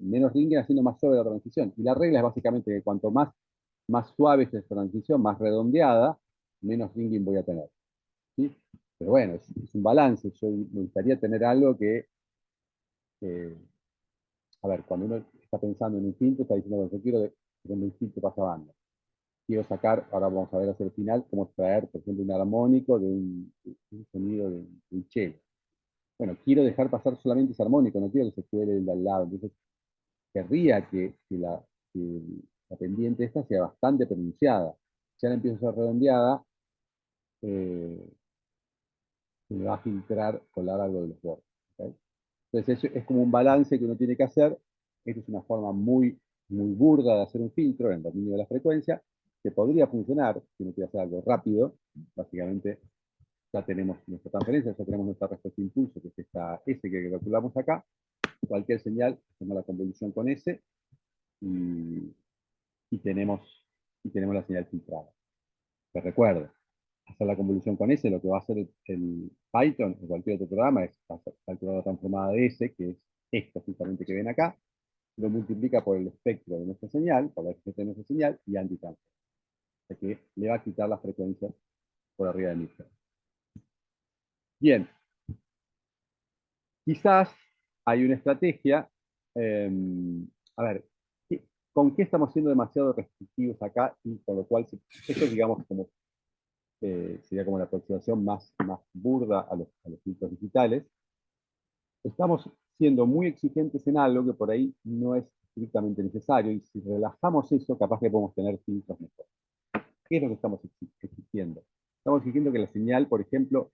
menos ringing, haciendo más suave la transición. Y la regla es básicamente que cuanto más suave es esta transición, más redondeada, menos ringing voy a tener. ¿Sí? Pero bueno, es un balance. Yo me gustaría tener algo que, eh, a ver, cuando uno está pensando en un filtro, está diciendo, bueno, yo quiero que un filtro pasa banda. Quiero sacar, ahora vamos a ver hacia el final, cómo extraer, por ejemplo, un armónico de un sonido de un cello. Bueno, quiero dejar pasar solamente ese armónico, no quiero que se quede el de al lado. Entonces, querría que la pendiente esta sea bastante pronunciada. Si ahora empiezo a ser redondeada, eh, se me va a filtrar, colar algo de los bordes. ¿Okay? Entonces, es como un balance que uno tiene que hacer. Esta es una forma muy burda de hacer un filtro en el dominio de la frecuencia, que podría funcionar si uno quiere hacer algo rápido. Básicamente, ya tenemos nuestra transferencia, ya tenemos nuestra respuesta de impulso, que es esta S que calculamos acá. Cualquier señal, hacemos la convolución con S y, y tenemos, y tenemos la señal filtrada. Te recuerdo, hacer la convolución con S, lo que va a hacer el Python o cualquier otro programa es calcular la transformada de S, que es esto justamente que ven acá, lo multiplica por el espectro de nuestra señal, por la FGT de nuestra señal, y antitransfer. O sea que le va a quitar la frecuencia por arriba de 1000 Hz. Bien, quizás hay una estrategia, eh, a ver, ¿con qué estamos siendo demasiado restrictivos acá? Y con lo cual, esto digamos como, sería como la aproximación más burda a los filtros digitales. Estamos siendo muy exigentes en algo que por ahí no es estrictamente necesario, y si relajamos eso, capaz que podemos tener filtros mejores. ¿Qué es lo que estamos exigiendo? Estamos exigiendo que la señal, por ejemplo,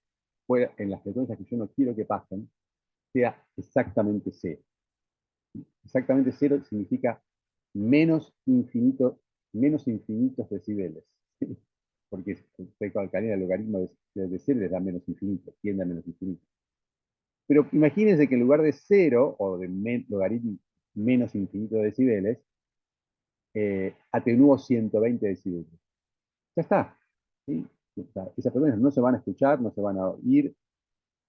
pueda, en las frecuencias que yo no quiero que pasen, sea exactamente cero. Exactamente cero significa menos infinito, menos infinitos decibeles. Porque usted calcula el logaritmo de cero les da menos infinito, tiende a menos infinito. Pero imagínense que en lugar de cero, o de logaritmo menos infinito de decibeles, atenúo 120 decibeles. Ya está. ¿Sí? Esas frecuencias no se van a escuchar, no se van a oír,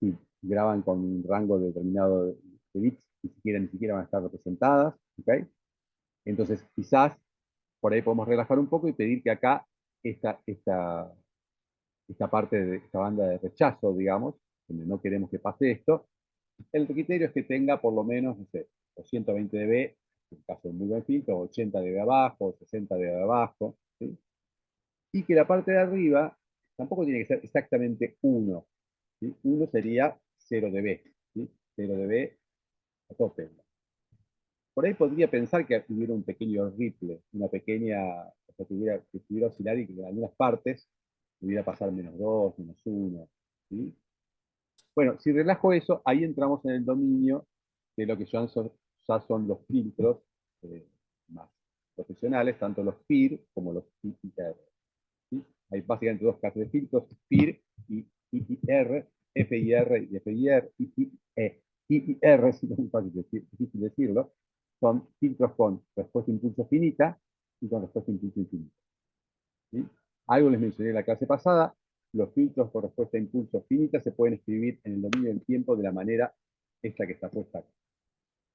si graban con un rango determinado de bits, ni siquiera van a estar representadas. ¿Okay? Entonces, quizás por ahí podemos relajar un poco y pedir que acá esta parte de esta banda de rechazo, digamos, donde no queremos que pase esto, el criterio es que tenga por lo menos, no sé, 220 dB, en el caso de muy buen filtro, 80 dB abajo, 60 dB abajo, ¿sí? Y que la parte de arriba tampoco tiene que ser exactamente 1. ¿Sí? 1 sería 0 dB, ¿sí? 0 dB a tope. Por ahí podría pensar que hubiera un pequeño ripple, una pequeña, o sea, que estuviera oscilar y que en algunas partes pudiera pasar -2, -1, ¿sí? Bueno, si relajo eso, ahí entramos en el dominio de lo que ya son los filtros más profesionales, tanto los FIR como los IIR. ¿Sí? Hay básicamente dos clases de filtros, FIR y IIR, FIR y FIR, IIR, si no es muy fácil difícil decirlo, son filtros con respuesta a impulso finita y con respuesta a impulso infinito. ¿Sí? Algo les mencioné en la clase pasada, los filtros con respuesta a impulso finita se pueden escribir en el dominio del tiempo de la manera esta que está puesta aquí.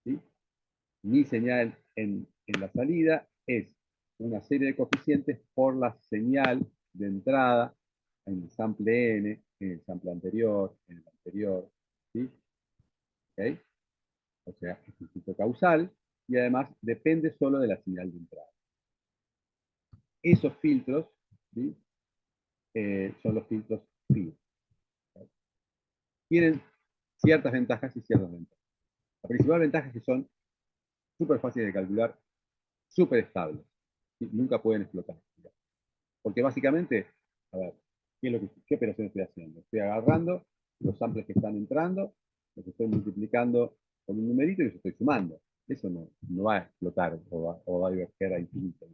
¿Sí? Mi señal en la salida es una serie de coeficientes por la señal de entrada en el sample n, en el sample anterior, en el anterior. ¿Sí? ¿Okay? O sea, es un ciclo causal y además depende solo de la señal de entrada. Esos filtros, ¿sí? Son los filtros FIR. Tienen ciertas ventajas y ciertas ventajas. La principal ventaja es que son súper fáciles de calcular, súper estables. ¿Sí? Nunca pueden explotar. Porque básicamente, a ver, ¿qué operación estoy haciendo? Estoy agarrando los samples que están entrando, los estoy multiplicando con un numerito y los estoy sumando. Eso no va a explotar o va a diverger a infinito.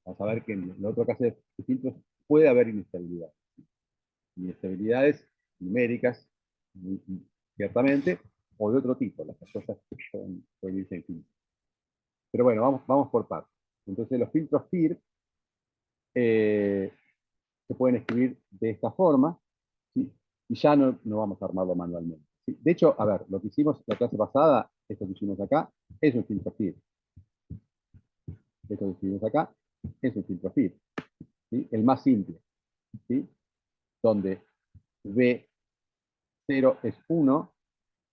Vamos a ver que en la otra clase de filtros puede haber inestabilidad. Inestabilidades numéricas, ciertamente, o de otro tipo. Las cosas pueden irse a infinito. Pero bueno, vamos por partes. Entonces los filtros FIR se pueden escribir de esta forma, ¿sí? Y ya no vamos a armarlo manualmente. ¿Sí? De hecho, a ver, lo que hicimos la clase pasada, esto que hicimos acá, es un filtro FIR. Esto que hicimos acá es un filtro FIR. ¿Sí? El más simple, ¿sí? Donde B0 es 1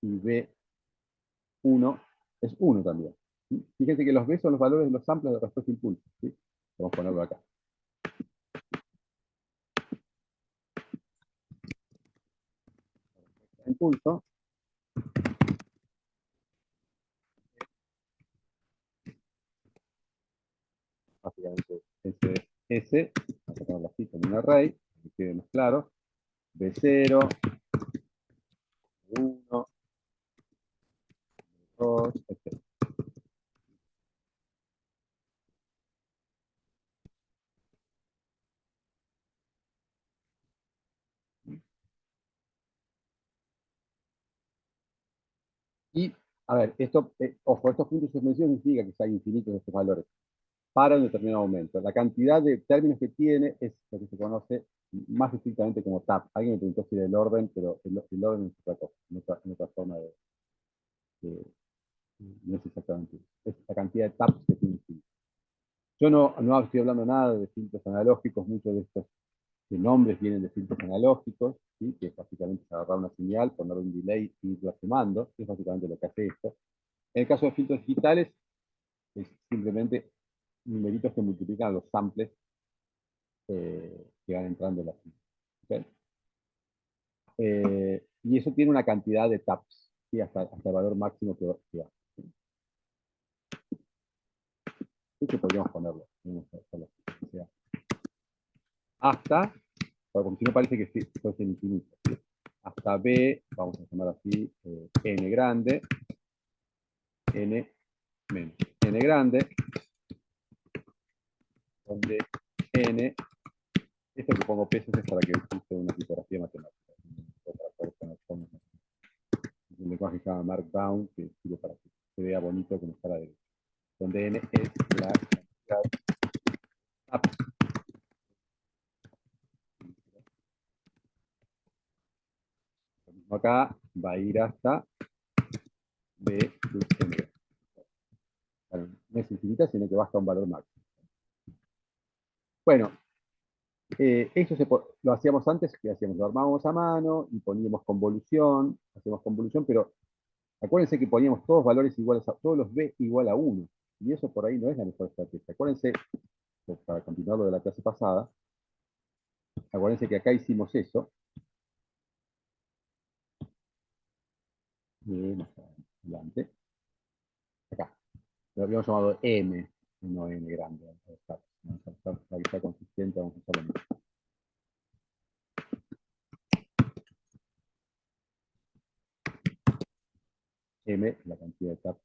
y B1 es 1 también. ¿Sí? Fíjense que los B son los valores de los samples de respuesta a impulso. ¿Sí? Vamos a ponerlo acá. Impulso, básicamente ese es S, vamos a ponerlo así como un array, para que quede más claro, B0, B1, B2, etc. Y, a ver, ojo, estos puntos de suspensión significa que hay infinitos de estos valores para un determinado momento. La cantidad de términos que tiene es lo que se conoce más estrictamente como TAP. Alguien me preguntó si era el orden, pero el orden es otra cosa, en otra forma no es exactamente eso. Es la cantidad de TAPs que tiene un filtro. Yo no estoy hablando nada de filtros analógicos, muchos de estos nombres vienen de filtros analógicos, ¿sí? Que es básicamente agarrar una señal, poner un delay y irla sumando, que es básicamente lo que hace esto. En el caso de filtros digitales, es simplemente numeritos que multiplican los samples que van entrando en la cinta. ¿Okay? Y eso tiene una cantidad de taps. ¿sí? Hasta el valor máximo que va. Esto podríamos ponerlo. O sea, hasta, porque si no parece que fuese infinito. ¿Sí? Hasta B, vamos a llamar así, n grande, n menos n grande, donde n, esto que pongo pesos es para que use una tipografía matemática. Otra cosa no pongo. Un lenguaje que se llama Markdown, que sirve para que se vea bonito como está a la derecha. Donde n es la cantidad. Lo mismo acá va a ir hasta B sub n. Bueno, no es infinita, sino que va hasta un valor máximo. Bueno, eso lo hacíamos antes, que hacíamos, lo armábamos a mano y poníamos convolución, hacíamos convolución, pero acuérdense que poníamos todos valores iguales todos los b igual a 1, y eso por ahí no es la mejor estrategia. Acuérdense, para continuar lo de la clase pasada, acuérdense que acá hicimos eso, más adelante, acá, lo habíamos llamado m, no n grande, para que sea consistente, vamos a usar lo mismo. M, la cantidad de tabs.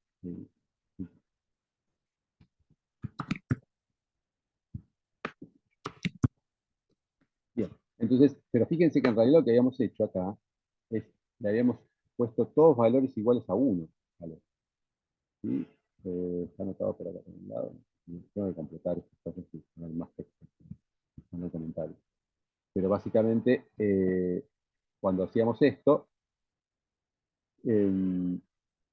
Bien, entonces, pero fíjense que en realidad lo que habíamos hecho acá es, le habíamos puesto todos valores iguales a 1. ¿Vale? ¿Sí? Está anotado por acá por un lado. Tengo que completar estas cosas y poner más texto en el comentario. Pero básicamente, cuando hacíamos esto,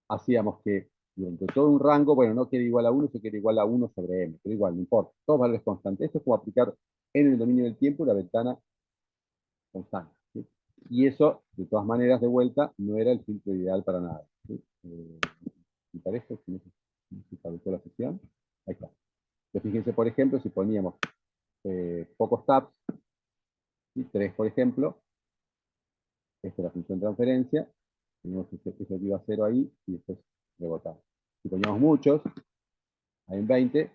hacíamos que durante todo un rango, bueno, no quede igual a 1, se quede igual a 1 sobre m, pero igual, no importa, todos valores constantes. Esto es como aplicar en el dominio del tiempo la ventana constante. ¿Sí? Y eso, de todas maneras, de vuelta, no era el filtro ideal para nada. ¿Sí? ¿Me parece? Si no se caducó la sesión. Ahí está. Entonces, fíjense, por ejemplo, si poníamos pocos tabs, ¿sí? 3, por ejemplo, esta es la función de transferencia, tenemos ese que iba a 0 ahí y después rebotamos. Si poníamos muchos, ahí en 20,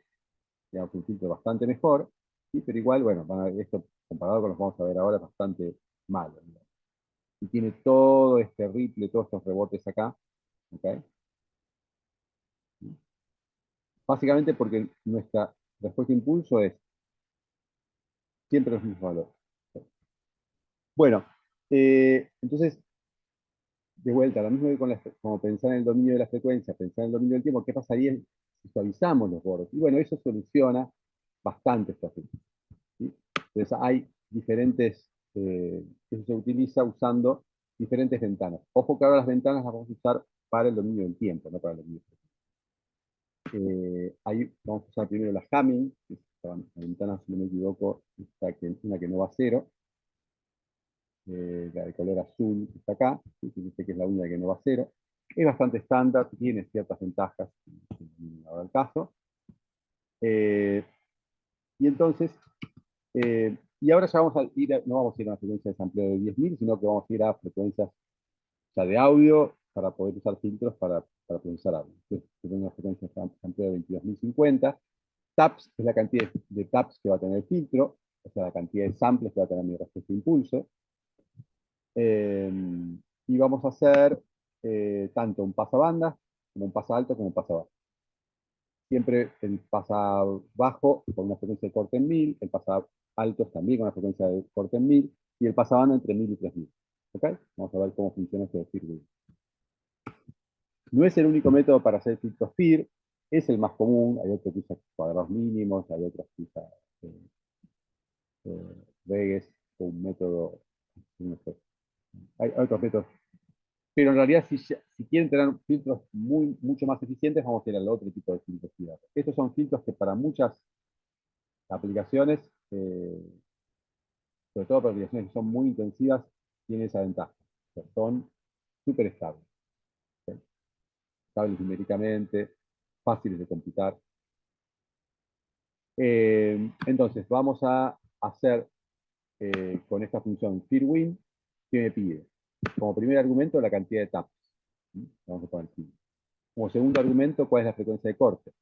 teníamos un filtro bastante mejor, ¿sí? Pero igual, bueno, esto comparado con lo que vamos a ver ahora es bastante malo. Y tiene todo este ripple, todos estos rebotes acá, ¿okay? Básicamente porque nuestra respuesta de impulso es siempre los mismos valores. Bueno, entonces, de vuelta, lo mismo que como pensar en el dominio de la frecuencia, pensar en el dominio del tiempo, ¿qué pasaría si suavizamos los bordes? Y bueno, eso soluciona bastante esta situación. ¿Sí? Entonces hay diferentes, eso se utiliza usando diferentes ventanas. Ojo que ahora las ventanas las vamos a usar para el dominio del tiempo, no para el dominio del tiempo. Ahí vamos a usar primero la Hamming, que es la ventana, si no me equivoco, una que no va a cero, la de color azul que está acá, que es la única que no va a cero. Es bastante estándar, tiene ciertas ventajas, ahora el caso. Y entonces, y ahora ya vamos a ir, no vamos a ir a una frecuencia de sampleo de 10.000, sino que vamos a ir a frecuencias ya de audio para poder usar filtros para procesar audio. Entonces, tengo una frecuencia de sampleo de 22.050. TAPS es la cantidad de TAPS que va a tener el filtro, o sea, la cantidad de samples que va a tener mi respuesta de impulso. Y vamos a hacer tanto un pasabandas, como un pasa alto, como un pasa bajo. Siempre el pasa bajo con una frecuencia de corte en 1000, el pasa alto también con una frecuencia de corte en 1000, y el pasabanda entre 1000 y 3000. ¿Ok? Vamos a ver cómo funciona esto de FIR. No es el único método para hacer filtros FIR, es el más común, hay otros que usan cuadrados mínimos, hay otros que usan reges, o un método, no sé. Hay otros métodos. Pero en realidad, si quieren tener filtros mucho más eficientes, vamos a ir al otro tipo de filtros. Estos son filtros que para muchas aplicaciones, sobre todo para aplicaciones que son muy intensivas, tienen esa ventaja. O sea, son súper estables. ¿Sí? Estables numéricamente, fáciles de computar. Entonces, vamos a hacer con esta función FIRWIN, que me pide como primer argumento la cantidad de taps. ¿sí? Vamos a poner 5. Como segundo argumento, ¿cuál es la frecuencia de corte?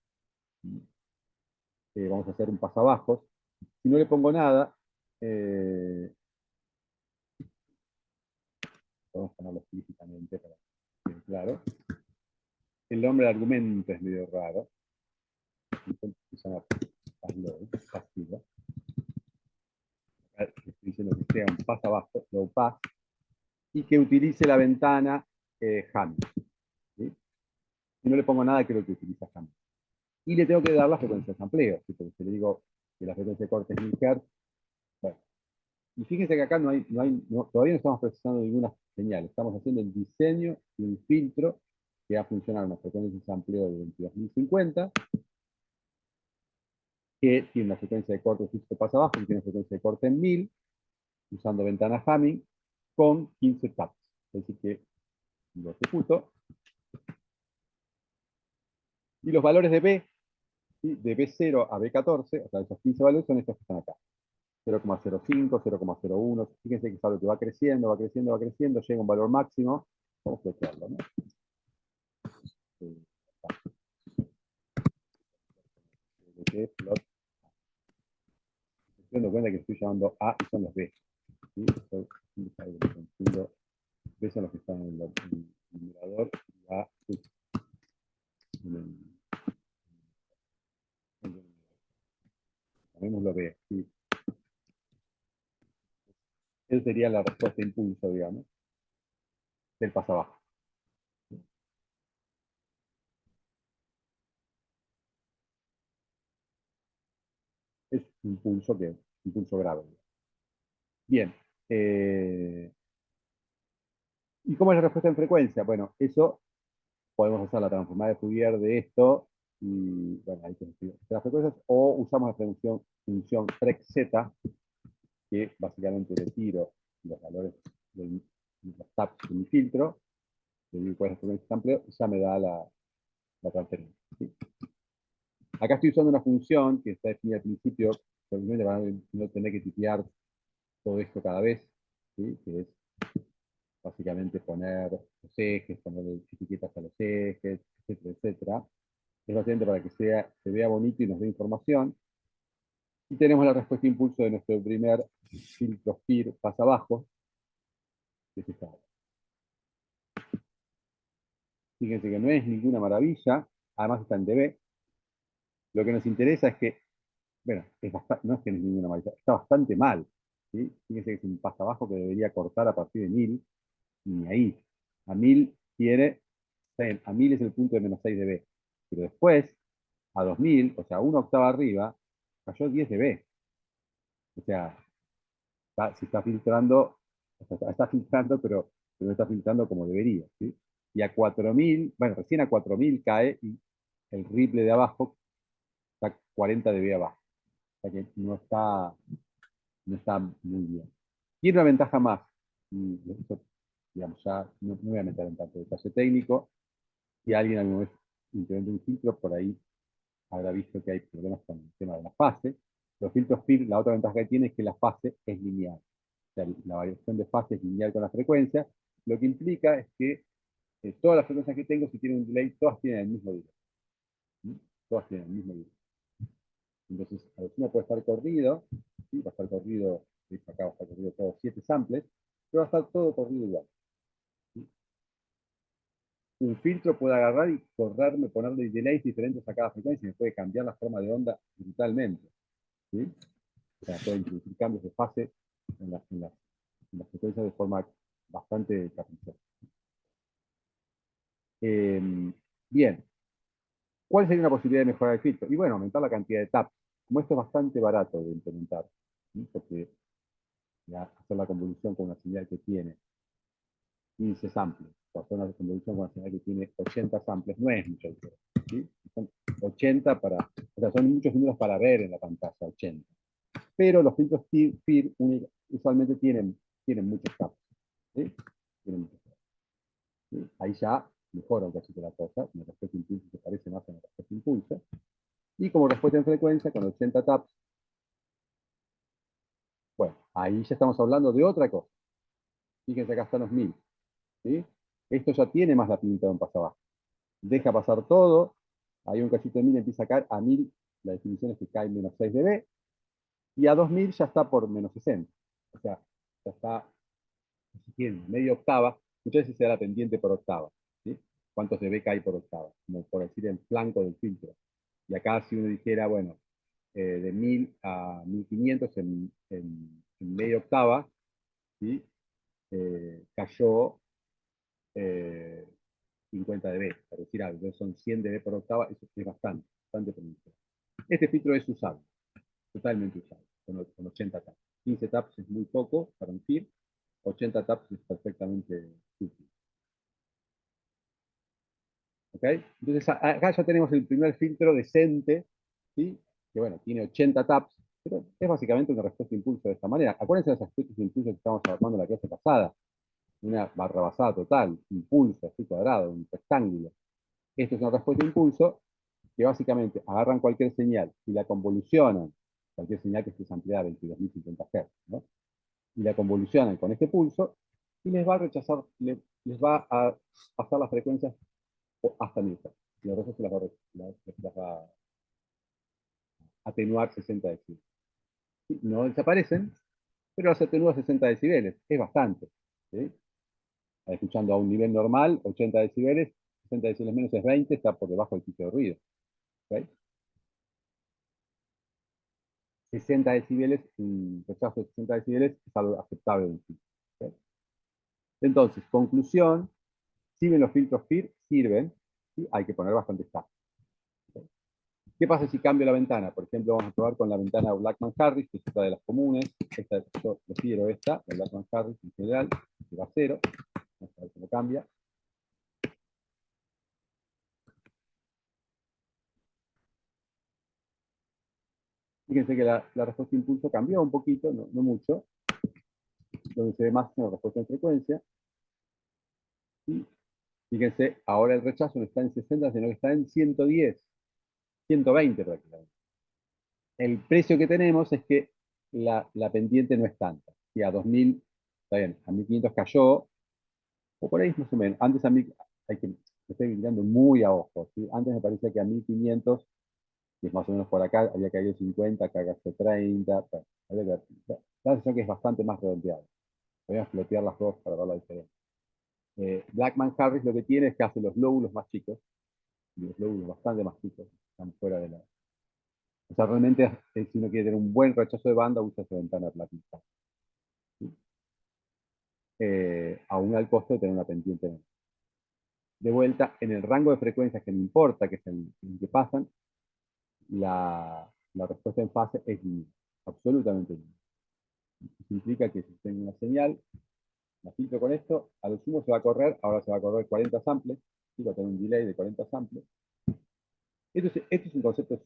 Vamos a hacer un pasabajos. Si no le pongo nada, vamos a ponerlo explícitamente para que quede claro. El nombre de argumento es medio raro. Entonces se llama passload, pasivo. Estoy diciendo que sea un pasabajo, low pass, y que utilice la ventana Hamming. ¿Sí? Si no le pongo nada, creo que utiliza Hamming. Y le tengo que dar la frecuencia de sampleo. ¿Sí? Porque si le digo que la frecuencia de corte es 1000 Hz, bueno. Y fíjense que acá todavía no estamos procesando ninguna señal. Estamos haciendo el diseño de un filtro que va a funcionar a una frecuencia de sampleo de 22.050, que tiene una frecuencia de corte justo pasa abajo, que tiene una frecuencia de corte en 1000, usando ventana Hamming, con 15 taps. Así que lo ejecuto. Y los valores de B, ¿sí? De B0 a B14, o sea, esos 15 valores son estos que están acá. 0,05, 0,01. Fíjense que es algo que va creciendo, va creciendo, va creciendo, llega a un valor máximo. Vamos a bloquearlo, ¿no? Plot. Estoy dando cuenta que estoy llamando A y son los B. ¿Sí? B son los que están en el numerador y A en el, llamémoslo B. ¿Sí? Esa sería la respuesta de impulso, digamos, del pasabajo. Es impulso grave. Bien. ¿Y cómo es la respuesta en frecuencia? Bueno, eso podemos usar la transformada de Fourier de esto, y bueno, ahí tenemos las frecuencias, o usamos la función FREC-Z, que básicamente le tiro los valores de los taps de mi filtro, le digo cuál es la frecuencia de sampleo, y ya me da la transferencia. ¿Sí? Acá estoy usando una función que está definida al principio, para no tener que tipear todo esto cada vez, ¿sí? Que es básicamente poner los ejes, poner etiquetas a los ejes, etcétera, etcétera. Es básicamente para que se vea bonito y nos dé información. Y tenemos la respuesta de impulso de nuestro primer filtro FIR pasa abajo, que es esta. Fíjense que no es ninguna maravilla, además está en dB. Lo que nos interesa es que, bueno, no es que no es ninguna maravilla, está bastante mal. ¿Sí? Fíjense que es un pasa abajo que debería cortar a partir de 1000, ni ahí. A 1000 quiere, a 1000 es el punto de menos 6 dB. Pero después, a 2000, o sea, una octava arriba, cayó 10 dB. O sea, se está filtrando, o sea, está filtrando, pero no está filtrando como debería. ¿Sí? Y a 4000, bueno, recién a 4000 cae y el ripple de abajo está 40 dB abajo. O sea que no está muy bien. Tiene una ventaja más, y eso, digamos, ya no voy a meter en tanto detalle técnico. Si alguien alguna vez implementó un filtro, por ahí habrá visto que hay problemas con el tema de la fase. Los filtros FIR, la otra ventaja que tiene es que la fase es lineal. O sea, la variación de fase es lineal con la frecuencia, lo que implica es que todas las frecuencias que tengo, si tienen un delay, todas tienen el mismo delay. ¿Sí? Todas tienen el mismo delay. Entonces, a veces uno puede estar corrido, ¿sí? Va a estar corrido, acá va a estar corrido todos 7 samples, pero va a estar todo corrido igual. ¿Sí? Un filtro puede agarrar y correrme, ponerle delays diferentes a cada frecuencia y me puede cambiar la forma de onda brutalmente. ¿Sí? O sea, puede introducir cambios de fase en las frecuencias de forma bastante caprichosa. Bien, ¿cuál sería una posibilidad de mejorar el filtro? Y bueno, aumentar la cantidad de taps. Como esto es bastante barato de implementar, ¿sí? Porque ya hacer la convolución con una señal que tiene 15 samples, o hacer una convolución con una señal que tiene 80 samples, no es mucho dinero. ¿Sí? Son 80 o sea, son muchos números para ver en la pantalla, 80. Pero los filtros FIR usualmente tienen muchos taps. ¿Sí? Tienen muchos taps. ¿Sí? Ahí ya mejora un cachito la cosa, una respuesta impulso se parece más a una respuesta impulso. Y como respuesta en frecuencia, con 80 taps, bueno, ahí ya estamos hablando de otra cosa. Fíjense, acá están los 1000. ¿Sí? Esto ya tiene más la pinta de un pasabajo. Deja pasar todo, hay un cachito de 1000 empieza a caer, a 1000 la definición es que cae menos 6 dB, y a 2000 ya está por menos 60. O sea, ya está, si quieren, media octava, muchas veces se da la pendiente por octava, ¿sí? ¿Cuántos dB cae por octava? Como por decir el flanco del filtro. Y acá si uno dijera, bueno, de 1000 a 1500 en media octava, ¿sí? Cayó 50 dB, para decir algo. Entonces son 100 dB por octava, eso es bastante, bastante pronunciado. Este filtro es usable, totalmente usable, con 80 taps. 15 taps es muy poco para un FIR, 80 taps es perfectamente útil. ¿Ok? Entonces acá ya tenemos el primer filtro decente, ¿sí? Que bueno, tiene 80 taps, pero es básicamente una respuesta de impulso de esta manera. Acuérdense de las respuestas de impulso que estábamos hablando en la clase pasada. Una barra basada total, impulso, así cuadrado, un rectángulo. Esto es una respuesta de impulso que básicamente agarran cualquier señal y la convolucionan, cualquier señal que esté ampliada a 22.050 Hz, ¿no? Y la convolucionan con este pulso y les va a rechazar, les va a pasar las frecuencias hasta 1000 Hz. Y el resto se las va a atenuar 60 decibeles. ¿Sí? No desaparecen, pero las atenúa 60 decibeles. Es bastante. ¿Sí? Escuchando a un nivel normal, 80 decibeles, 60 decibeles menos es 20, está por debajo del pico de ruido. ¿Okay? 60 decibeles, un rechazo de 60 decibeles es algo aceptable en sí. ¿Okay? Entonces, conclusión, sirven los filtros FIR, sirven, ¿sí? Hay que poner bastante espacio. ¿Okay? ¿Qué pasa si cambio la ventana? Por ejemplo, vamos a probar con la ventana Blackman-Harris, que es otra de las comunes. Esta, yo prefiero esta, la Blackman-Harris en general, que va a 0. Vamos a ver cómo cambia. Fíjense que la respuesta de impulso cambió un poquito, no mucho, donde se ve más una respuesta en frecuencia. Y fíjense, ahora el rechazo no está en 60, sino que está en 110, 120 prácticamente. El precio que tenemos es que la pendiente no es tanta. Y a 2000, está bien, a 1500 cayó, o por ahí más o menos. Antes a mí, hay que, me estoy mirando muy a ojo, ¿sí? Antes me parecía que a 1500, que es más o menos por acá, había caído 50, acá cayó 30, la sensación que es bastante más redondeado. Voy a flotear las dos para ver la diferencia. Blackman Harris lo que tiene es que hace los lóbulos más chicos, y los lóbulos bastante más chicos, están fuera de la... O sea, realmente, si uno quiere tener un buen rechazo de banda, usa esa ventana Blackman Harris, ¿sí? Aún al costo de tener una pendiente menos. De vuelta, en el rango de frecuencias que me importa, que es el que pasan, la respuesta en fase es lineal, absolutamente lineal. Eso implica que si tengo una señal, la filtro con esto, a lo sumo se va a correr, ahora se va a correr 40 samples, ¿sí? Va a tener un delay de 40 samples. Esto es un concepto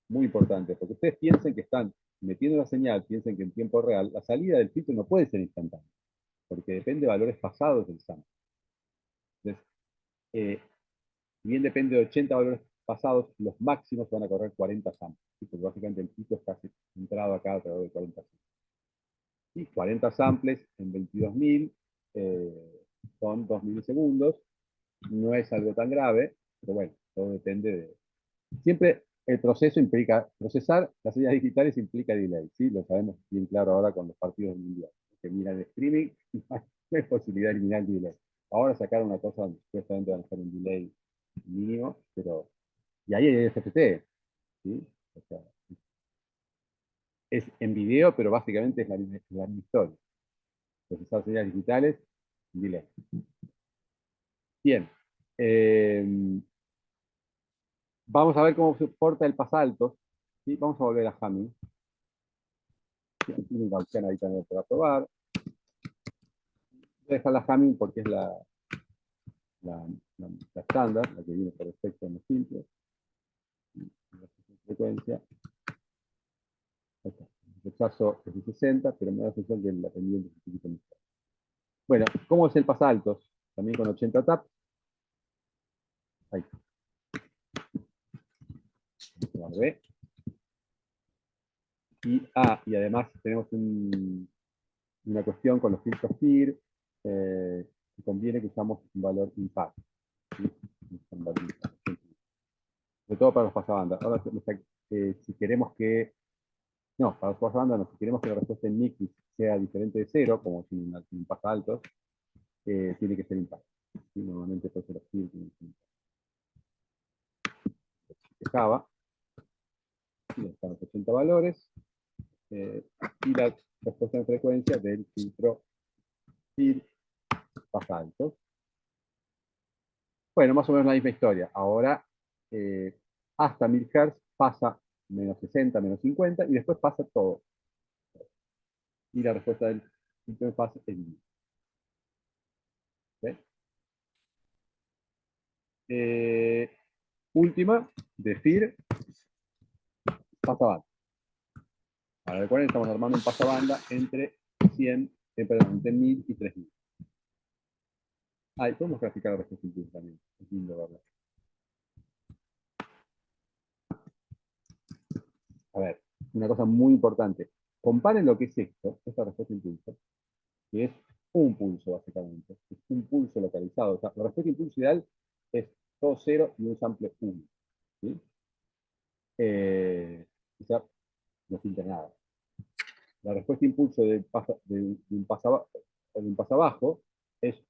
muy importante, porque ustedes piensen que están metiendo la señal, piensen que en tiempo real, la salida del filtro no puede ser instantánea, porque depende de valores pasados del sample. Entonces, si bien depende de 80 valores pasados, los máximos van a correr 40 samples, ¿sí? Porque básicamente el pico es casi entrado acá alrededor de 40 samples. Y 40 samples en 22.000 son 2 milisegundos, no es algo tan grave, pero bueno, todo depende de... Siempre el proceso implica, procesar las señales digitales implica delay, ¿sí? Lo sabemos bien claro ahora con los partidos mundiales, que miran el streaming, no hay posibilidad de eliminar el delay. Ahora sacaron una cosa donde supuestamente van a hacer un delay mínimo, pero... Y ahí hay FFT, ¿sí? O sea, es en video, pero básicamente es la misma historia. Procesar señales digitales, delay. Bien. Eh, Vamos a ver cómo se porta el pasalto. ¿Sí? Vamos a volver a Hamming. Tiene una opción ahí también para probar. Voy a dejar la Hamming porque es la, la estándar, la que viene por defecto en los filtros. La frecuencia. El rechazo es de 60, pero me da la sensación que la pendiente es un poquito mejor. Bueno, ¿cómo es el pasaltos? También con 80 taps. Ahí. B. Y además tenemos una cuestión con los filtros FIR, conviene que usamos un valor impar. ¿Sí? Un valor impar. Sobre todo para los pasabandas. Ahora, si queremos que... No, para los pasabandas no. Si queremos que la respuesta en Nix sea diferente de 0, como sin un pasaltos, tiene que ser impar. ¿Sí? Normalmente puede ser así. Java, y están los 80 valores, y la respuesta en frecuencia del filtro FIR pasaltos. Bueno, más o menos la misma historia. Ahora, hasta 1000 Hz pasa menos 60, menos 50, y después pasa todo. Y la respuesta del filtro de fase es 1000. ¿Okay? Última, de FIR pasabanda. Ahora recuerden, estamos armando un pasabanda entre 100, perdón, entre 1000 y 3000. Y podemos graficar la respuesta incluso también. Es lindo verla. A ver, una cosa muy importante. Comparen lo que es esto, esta respuesta impulso, que es un pulso básicamente. Es un pulso localizado. O sea, la respuesta impulso ideal es todo 0 y un sample 1. ¿Sí? Quizá no filtra nada. La respuesta impulso de un pasabajo es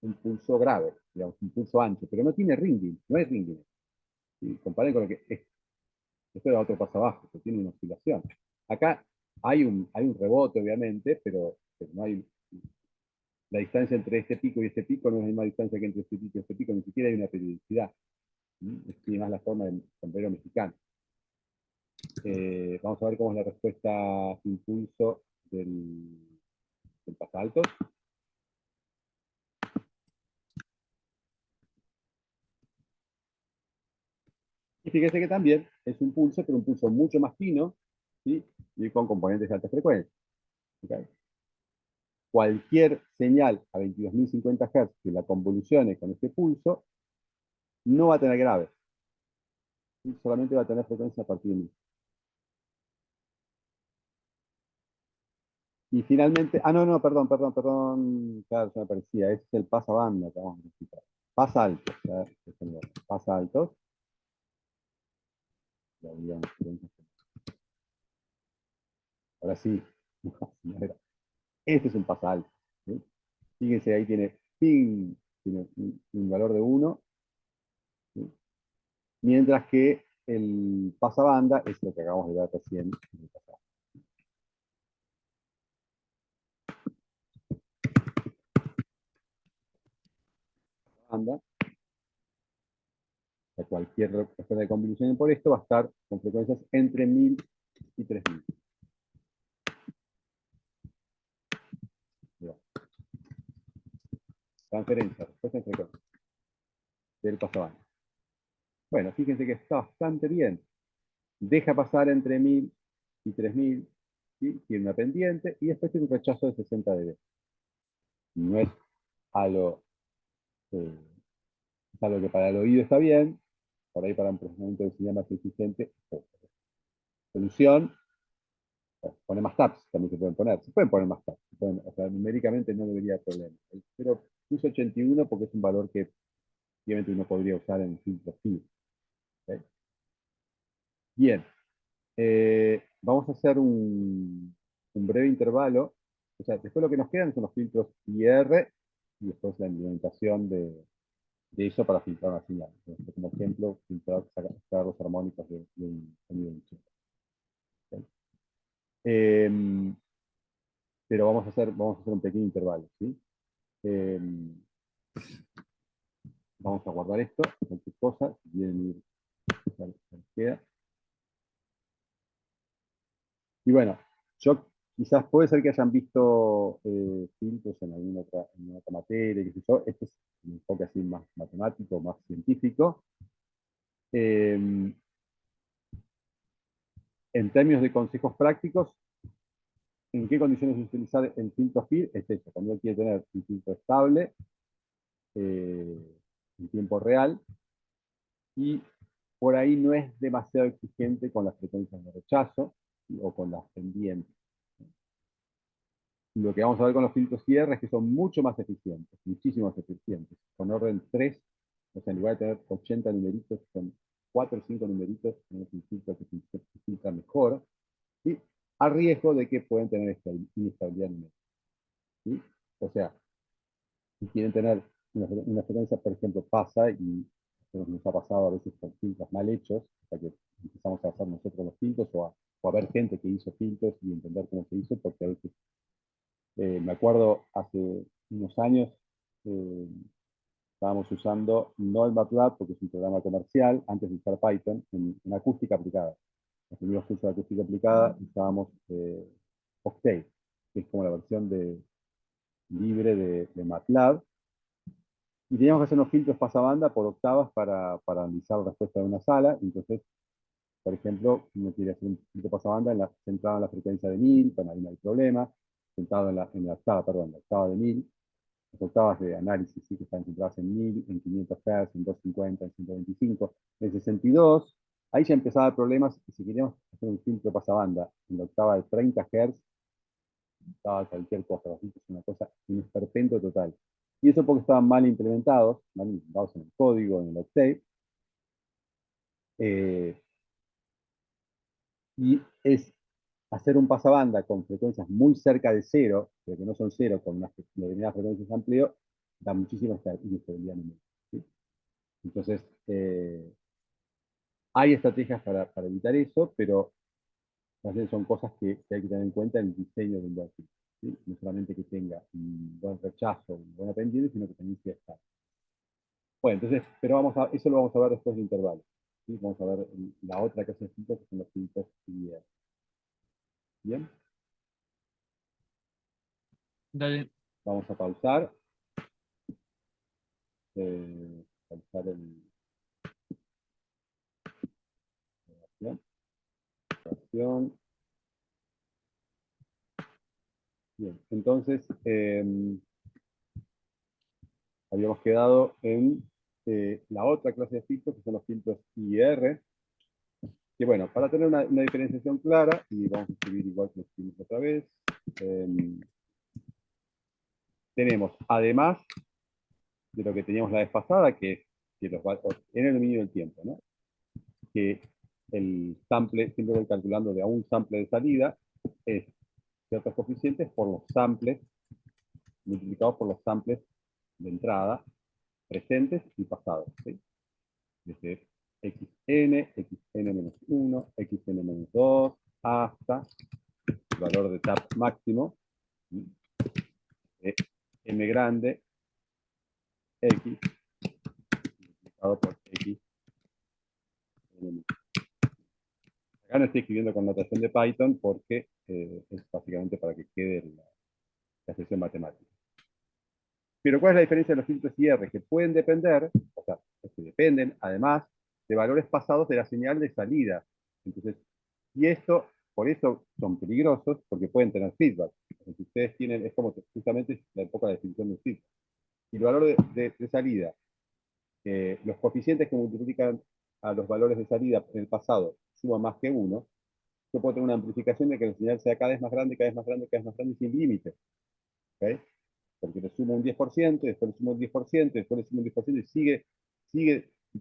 un pulso grave, digamos, un pulso ancho, pero no tiene ringing, no hay ringing. ¿Sí? Comparen con lo que es. Esto es otro pasabajo, que tiene una oscilación. Acá hay un rebote, obviamente, pero no hay... La distancia entre este pico y este pico no es la misma distancia que entre este pico y este pico, ni siquiera hay una periodicidad. Tiene más la forma del sombrero mexicano. Vamos a ver cómo es la respuesta impulso del pasalto. Y fíjese que también es un pulso, pero un pulso mucho más fino, ¿sí? Y con componentes de alta frecuencia. ¿Okay? Cualquier señal a 22.050 Hz que la convolucione con este pulso no va a tener graves. ¿Sí? Solamente va a tener frecuencia a partir de 1000. Y finalmente, no, perdón, claro, se me parecía, ese es el pasabanda que vamos a necesitar. Pasa alto, pasa alto. Ahora sí, este es un pasa alto. ¿Sí? Fíjense, ahí tiene ping, tiene un valor de 1, ¿sí? Mientras que el pasabanda es lo que acabamos de ver recién en el pasado. Pasabanda, cualquier respuesta de convolución por esto va a estar con frecuencias entre 1000 y 3000. Transferencia, respuesta en frecuencia del pasabanda. Bueno, fíjense que está bastante bien. Deja pasar entre 1000 y 3000, ¿sí? Tiene una pendiente y después tiene un rechazo de 60 dB. No es algo, eh, es algo que para el oído está bien, por ahí para un procesamiento de señal más eficiente. Solución, pone más taps, también se pueden poner. Se pueden poner más taps. O sea, numéricamente no debería haber problema. Pero puse 81 porque es un valor que obviamente uno podría usar en filtros FIR. ¿Okay? Bien. Vamos a hacer un breve intervalo. O sea, después lo que nos quedan son los filtros IR y después la implementación de eso para filtrar una señal. Entonces, como ejemplo, sacar los armónicos de un sonido de chico. ¿Okay? Pero vamos a hacer un pequeño intervalo. ¿Sí? Eh, Vamos a guardar esto, cualquier cosa, si quieren ir, queda. Y bueno, yo quizás puede ser que hayan visto filtros en otra materia, qué sé yo. Este es un enfoque así más matemático, más científico. En términos de consejos prácticos, ¿en qué condiciones utilizar el filtro FIR? Es eso, cuando uno quiere tener un filtro estable, en tiempo real, y por ahí no es demasiado exigente con las frecuencias de rechazo o con las pendientes. Lo que vamos a ver con los filtros IR es que son mucho más eficientes, muchísimo más eficientes. Con orden 3, o sea, en lugar de tener 80 numeritos, con 4 o 5 numeritos, tenemos un filtro que se filtra mejor, ¿sí? A riesgo de que pueden tener esta inestabilidad numérica, ¿sí? O sea, si quieren tener una frecuencia, por ejemplo, pasa, y nos ha pasado a veces con filtros mal hechos, hasta que empezamos a hacer nosotros los filtros, o a ver gente que hizo filtros y entender cómo se hizo, porque a veces, me acuerdo hace unos años, eh, estábamos usando no el MATLAB, porque es un programa comercial, antes de usar Python, en acústica aplicada. Los primeros cursos de acústica aplicada usábamos Octave, que es como la versión libre de MATLAB, y teníamos que hacer unos filtros pasabanda por octavas para analizar la respuesta de una sala. Entonces, por ejemplo, uno quiere hacer un filtro pasabanda centrado en la frecuencia de 1000, bueno, ahí no hay problema, centrado en la octava, perdón, la octava de 1000, las octavas de análisis sí que están centradas en 1000, en 500 Hz, en 250, en 125, en 62, ahí ya empezaba problemas, y si queríamos hacer un filtro pasabanda en la octava de 30 Hz, estaba cualquier cosa, así que es una cosa, un esperpento total. Y eso porque estaban mal implementados en el código, en el Octave, eh, y es hacer un pasabanda con frecuencias muy cerca de cero, pero que no son cero, con unas determinadas frecuencias de amplio, da muchísima inestabilidad numérica, ¿sí? Entonces, hay estrategias para evitar eso, pero también son cosas que hay que tener en cuenta en el diseño de un buen filtro, ¿sí? No solamente que tenga un buen rechazo, una buena pendiente, sino que también sea estable. Bueno, entonces, pero eso lo vamos a ver después de intervalos, ¿sí? Vamos a ver la otra clase de filtros, que son los filtros IR. Bien, Dale, vamos a pausar. Pausar grabación. Bien, entonces, habíamos quedado en la otra clase de filtros, que son los filtros IR, que bueno, para tener una diferenciación clara, y vamos a escribir igual que lo escribimos otra vez, tenemos, además de lo que teníamos la vez pasada, que es que en el dominio del tiempo, ¿no? Que el sample, siempre voy calculando de a un sample de salida, es ciertos coeficientes por los samples, multiplicados por los samples de entrada, presentes y pasados, ¿sí? Desde xn-1, xn-2, hasta el valor de tap máximo, ¿sí? De m grande, x, multiplicado por x. Acá no estoy escribiendo con notación de Python porque es básicamente para que quede la expresión matemática. Pero ¿cuál es la diferencia de los filtros IR? Que pueden depender, o sea, que dependen además de valores pasados de la señal de salida. Entonces, y esto, por eso son peligrosos, porque pueden tener feedback. Si ustedes tienen, es como que justamente la época de definición del feedback. Y el valor de salida, los coeficientes que multiplican a los valores de salida en el pasado suman más que uno, yo puedo tener una amplificación de que la señal sea cada vez más grande, cada vez más grande, cada vez más grande, sin límite. ¿Okay? Porque le sumo un 10%, después le sumo un 10%, después le sumo un 10%, y sigue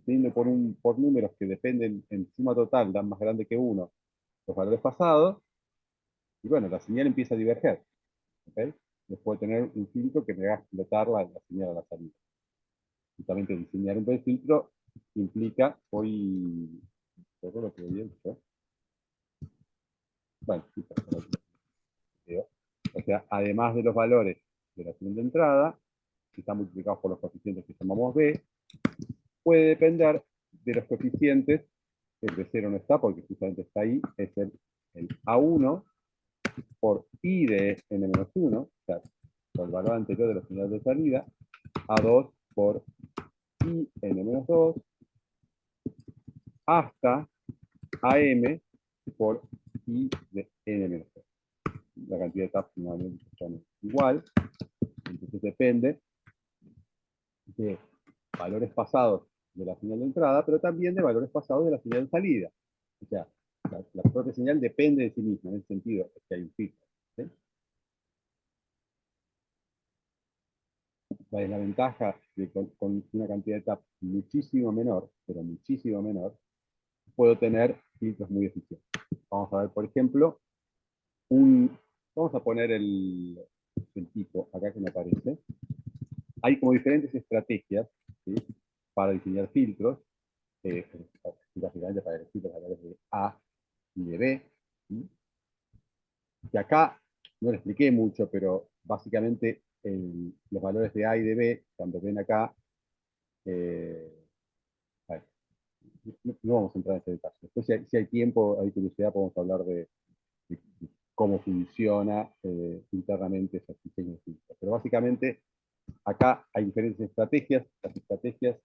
teniendo por números que dependen en suma total, dan más grande que uno, los valores pasados, y bueno, la señal empieza a diverger. ¿Okay? Después de tener un filtro que me haga explotar la señal a la salida. Justamente diseñar un buen filtro implica, hoy, todo lo que he dicho, bueno, sí, o sea, además de los valores de la señal de entrada, que están multiplicados por los coeficientes que llamamos B, puede depender de los coeficientes, el de 0 no está porque justamente está ahí, es el A1 por I de n-1, o sea, por el valor anterior de la señal de salida, A2 por I n-2, hasta AM por I de n-2. La cantidad de taps normalmente son igual, entonces depende de valores pasados de la señal de entrada, pero también de valores pasados de la señal de salida. O sea, la propia señal depende de sí misma, en ese sentido, es que hay un filtro, ¿sí? la ventaja de con una cantidad de taps muchísimo menor, pero muchísimo menor, puedo tener filtros muy eficientes. Vamos a ver, por ejemplo, vamos a poner el tipo, acá que me aparece. Hay como diferentes estrategias, ¿sí?, para diseñar filtros, básicamente para elegir los valores de A y de B. ¿Sí? Y acá no lo expliqué mucho, pero básicamente los valores de A y de B, cuando ven acá, a no vamos a entrar en ese detalle. Después, si hay tiempo, hay curiosidad, podemos hablar de cómo funciona internamente esos diseños de filtros. Pero básicamente, acá hay diferentes estrategias. Las estrategias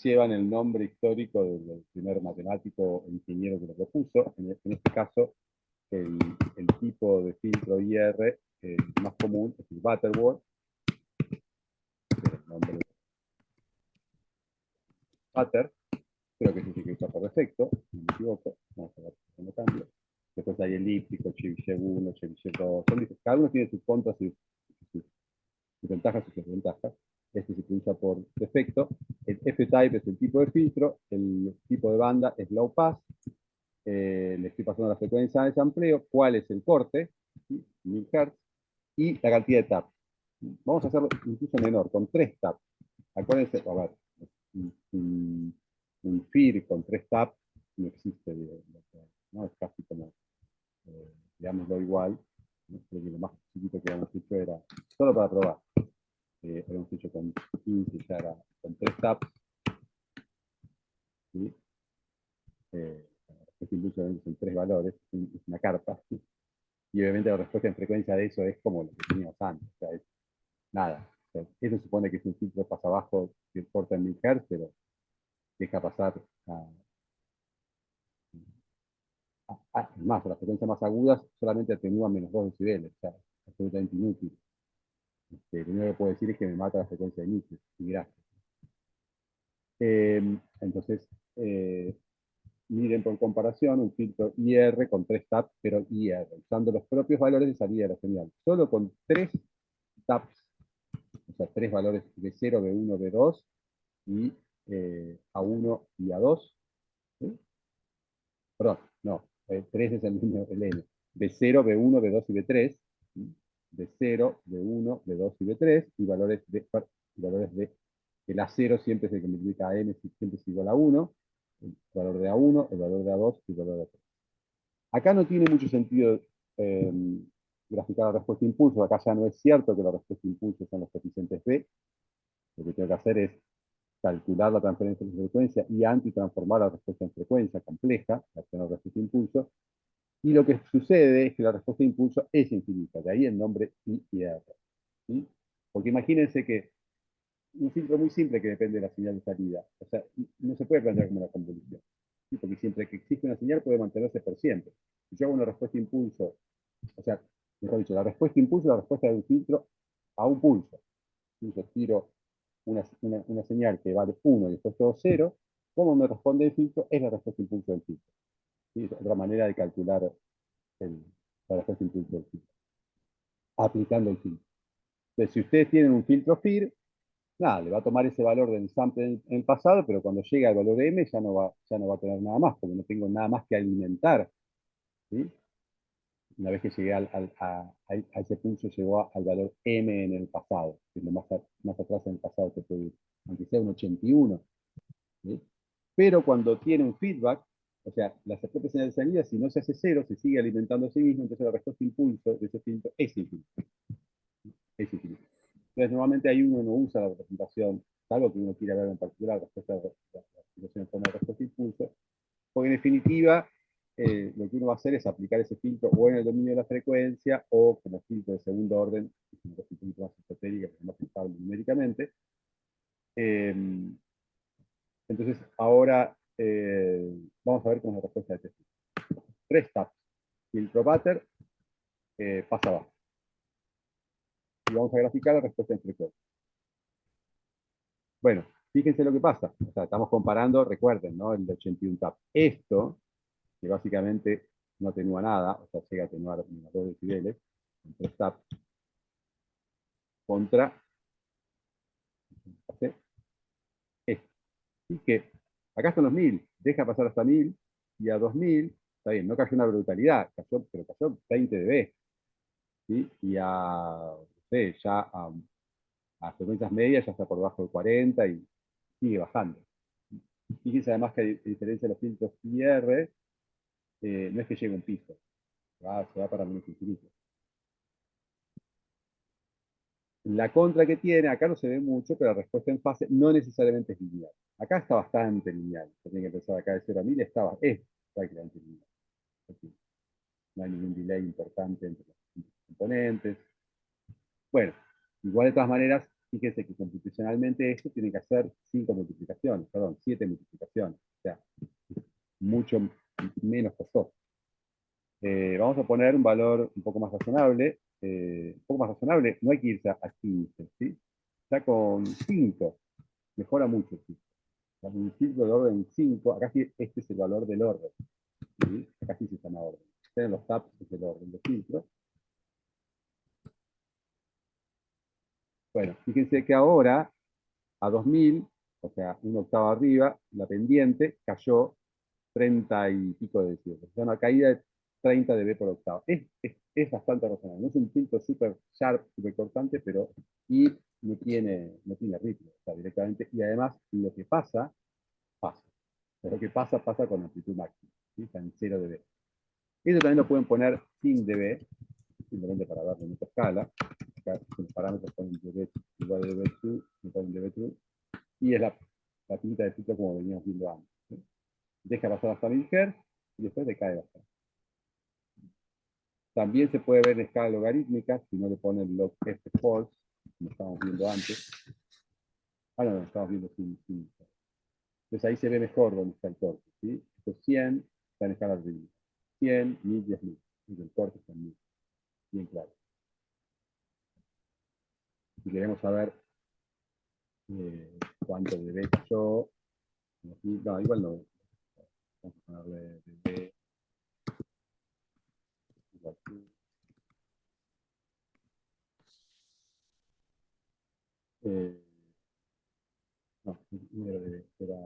llevan el nombre histórico del primer matemático e ingeniero que lo propuso. En este caso, el tipo de filtro IR más común es el Butterworth, que es el nombre Butter, creo que es el que usa por defecto, si no me equivoco. Vamos a ver cómo cambia. Después hay elíptico, Chebyshev 1, Chebyshev 2. Cada uno tiene sus contras y sus ventajas y sus desventajas. Este se usa por defecto. El F-type es el tipo de filtro. El tipo de banda es low pass. Le estoy pasando la frecuencia de sampleo. ¿Cuál es el corte? ¿Sí? 1000 Hz. Y la cantidad de taps. Vamos a hacerlo incluso menor, con 3 taps. Acuérdense, a ver, un FIR con 3 taps no existe, ¿no? Es casi como, digámoslo igual. ¿No? Creo que lo más chiquito que habíamos hecho era, solo para probar, habíamos hecho con 15, ya era con 3 taps. ¿Sí? Este impulso son 3 valores, es una carta. ¿Sí? Y obviamente la respuesta en frecuencia de eso es como lo que teníamos antes. O sea, es nada. O sea, eso supone que es un filtro pasa abajo que corta en 1000 Hz, pero deja pasar más, las frecuencias más agudas solamente atenúan menos 2 decibeles, o sea, absolutamente inútil. Lo único que puedo decir es que me mata la frecuencia de inicio, y gracias. Entonces, miren por comparación un filtro IR con 3 taps, pero IR, usando los propios valores de salida de la señal. Solo con 3 taps, o sea, 3 valores de 0, B1, B2 y A1 y A2. ¿Sí? Perdón, no, 3 es el número del N. B0, B1, B2 y B3. ¿Sí? B0, B1, B2 y B3, y valores de el A0 siempre es el que multiplica a N, siempre es igual a 1, el valor de A1, el valor de A2 y el valor de A3. Acá no tiene mucho sentido eh, graficar la respuesta de impulso. Acá ya no es cierto que la respuesta de impulso son los coeficientes B. Lo que tengo que hacer es calcular la transferencia de frecuencia y antitransformar la respuesta en frecuencia compleja, la respuesta de impulso. Y lo que sucede es que la respuesta de impulso es infinita, de ahí el nombre IR. ¿Sí? Porque imagínense que un filtro muy simple que depende de la señal de salida, o sea, no se puede plantear como una convolución, ¿sí? Porque siempre que existe una señal puede mantenerse por siempre. Si yo hago una respuesta de impulso, o sea, mejor dicho, la respuesta de impulso es la respuesta de un filtro a un pulso. Si yo tiro una señal que vale 1 y después todo 0, ¿cómo me responde el filtro? Es la respuesta de impulso del filtro. ¿Sí? Es otra manera de calcular la respuesta de impulso del filtro, aplicando el filtro. Entonces, si ustedes tienen un filtro FIR, nada, le va a tomar ese valor del sample en el pasado, pero cuando llega al valor M ya no va a tener nada más, porque no tengo nada más que alimentar. ¿Sí? Una vez que llegué a ese pulso, llegó al valor M en el pasado, que es lo más atrás en el pasado que puede ir, aunque sea un 81. ¿Sí? Pero cuando tiene un feedback, o sea, la propias señales de salida, si no se hace cero, se sigue alimentando a sí mismo, entonces la respuesta de impulso de ese filtro es infinita. Es infinita. Entonces, normalmente ahí uno no usa la representación, salvo que uno quiera ver en particular la situación en forma de respuesta de impulso, porque en definitiva, lo que uno va a hacer es aplicar ese filtro o en el dominio de la frecuencia o como filtro de segundo orden, que es una cosa un poquito más esotérica, que es más estable numéricamente. Eh, entonces, ahora vamos a ver cómo es la respuesta de este filtro. 3 taps. Filtro butter, pasa abajo. Y vamos a graficar la respuesta en frecuencia. Bueno, fíjense lo que pasa. O sea, estamos comparando, recuerden, ¿no? El de 81 taps. Esto, que básicamente no atenúa nada, o sea, llega a atenuar unos 2 decibeles, en 3 taps, contra hace esto. Y que acá están los 1000, deja pasar hasta 1000 y a 2000, está bien, no cayó una brutalidad, pero cayó 20 dB. ¿Sí? Y no sé, ya a frecuencias medias ya está por debajo de 40 y sigue bajando. Fíjense además que a diferencia de los filtros IR, no es que llegue a un piso, se va para menos infinito. La contra que tiene, acá no se ve mucho, pero la respuesta en fase no necesariamente es lineal. Acá está bastante lineal. Tienen que empezar acá de 0 a 1000, es prácticamente lineal. Aquí no hay ningún delay importante entre los componentes. Bueno, igual de todas maneras, fíjense que computacionalmente esto tiene que hacer 5 multiplicaciones, perdón, 7 multiplicaciones. O sea, mucho menos costoso. Vamos a poner un valor un poco más razonable. Un poco más razonable, no hay que irse a 15, ¿sí? Ya con 5 mejora mucho. ¿Sí? Un filtro de orden 5, acá sí, este es el valor del orden. ¿Sí? Acá sí se llama orden. En los tabs es el orden de filtro. Bueno, fíjense que ahora a 2000, o sea, una octava arriba, la pendiente cayó 30 y pico de decibelios. O sea, una caída de 30 dB por octava. Es bastante razonable. No es un filtro súper sharp, súper cortante, pero y no tiene ritmo, o sea, directamente. Y además, lo que pasa, pasa. Lo que pasa con amplitud máxima. ¿Sí? Está en 0 dB. Eso también lo pueden poner sin dB, simplemente para darle mucha escala. Acá los parámetros ponen dB igual a dB2, me ponen dB2, y es la pinta de filtro como veníamos viendo antes. ¿Sí? Deja pasar hasta 1000 Hz y después decae bastante. También se puede ver en escala logarítmica, si no le ponen log F false, como estábamos viendo antes. No, estamos viendo sin. Entonces ahí se ve mejor dónde está el corte. ¿Sí? Estos 100 está en escala rítmica. 100, 1000, 10.000. Y el corte está en 1000. Bien claro. Si queremos saber cuánto dB cayó, no, igual no. Vamos a ponerle dB igual que, eh, no, no era dB, era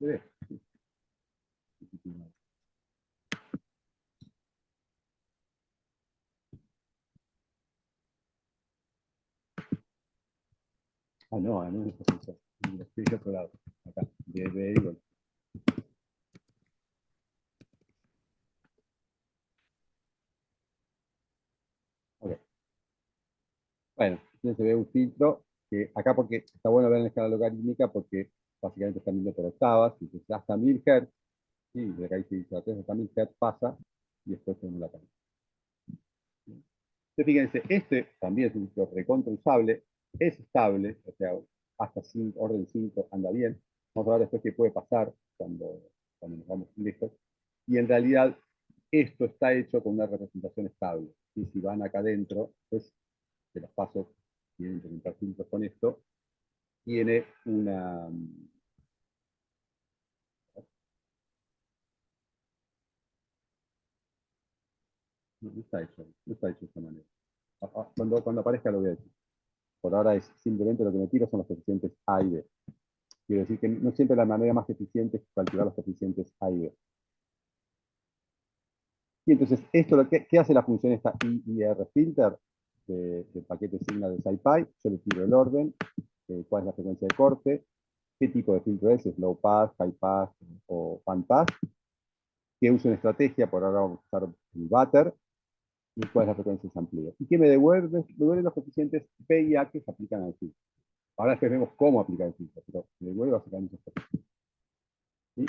dB. Sí, sí, no. No es eso. Estoy de otro lado. Acá, dB igual. Ok. Bueno, entonces se ve un filtro que acá porque está bueno ver en escala logarítmica porque básicamente está midiendo por octavas, y entonces hasta 1000 Hz, sí, de acá dice hasta 1000 Hz pasa y después se la cambia. Entonces fíjense, este también es un filtro recontra usable, es estable, o sea, hasta orden 5 anda bien. Vamos a ver después qué puede pasar cuando nos vamos lejos. Y en realidad esto está hecho con una representación estable. Y si van acá adentro, pues de los pasos, quieren implementar filtros con esto, tiene una. No está hecho, no está hecho de esta manera. Cuando aparezca lo voy a decir. Por ahora es simplemente lo que me tiro son los coeficientes A y B. Quiero decir que no siempre la manera más eficiente es calcular los coeficientes A y B. Y entonces, ¿qué hace la función esta IR filter del paquete signal de SciPy? Yo le tiro el orden, cuál es la frecuencia de corte, qué tipo de filtro es low pass, high pass o pan pass, qué uso en estrategia, por ahora vamos a usar el butter, y cuál es la frecuencia de sampleo. ¿Y qué me devuelve? Me devuelve los coeficientes P y A que se aplican al filtro. Ahora después vemos cómo aplicar el filtro, pero me devuelve básicamente esos coeficientes. ¿Sí?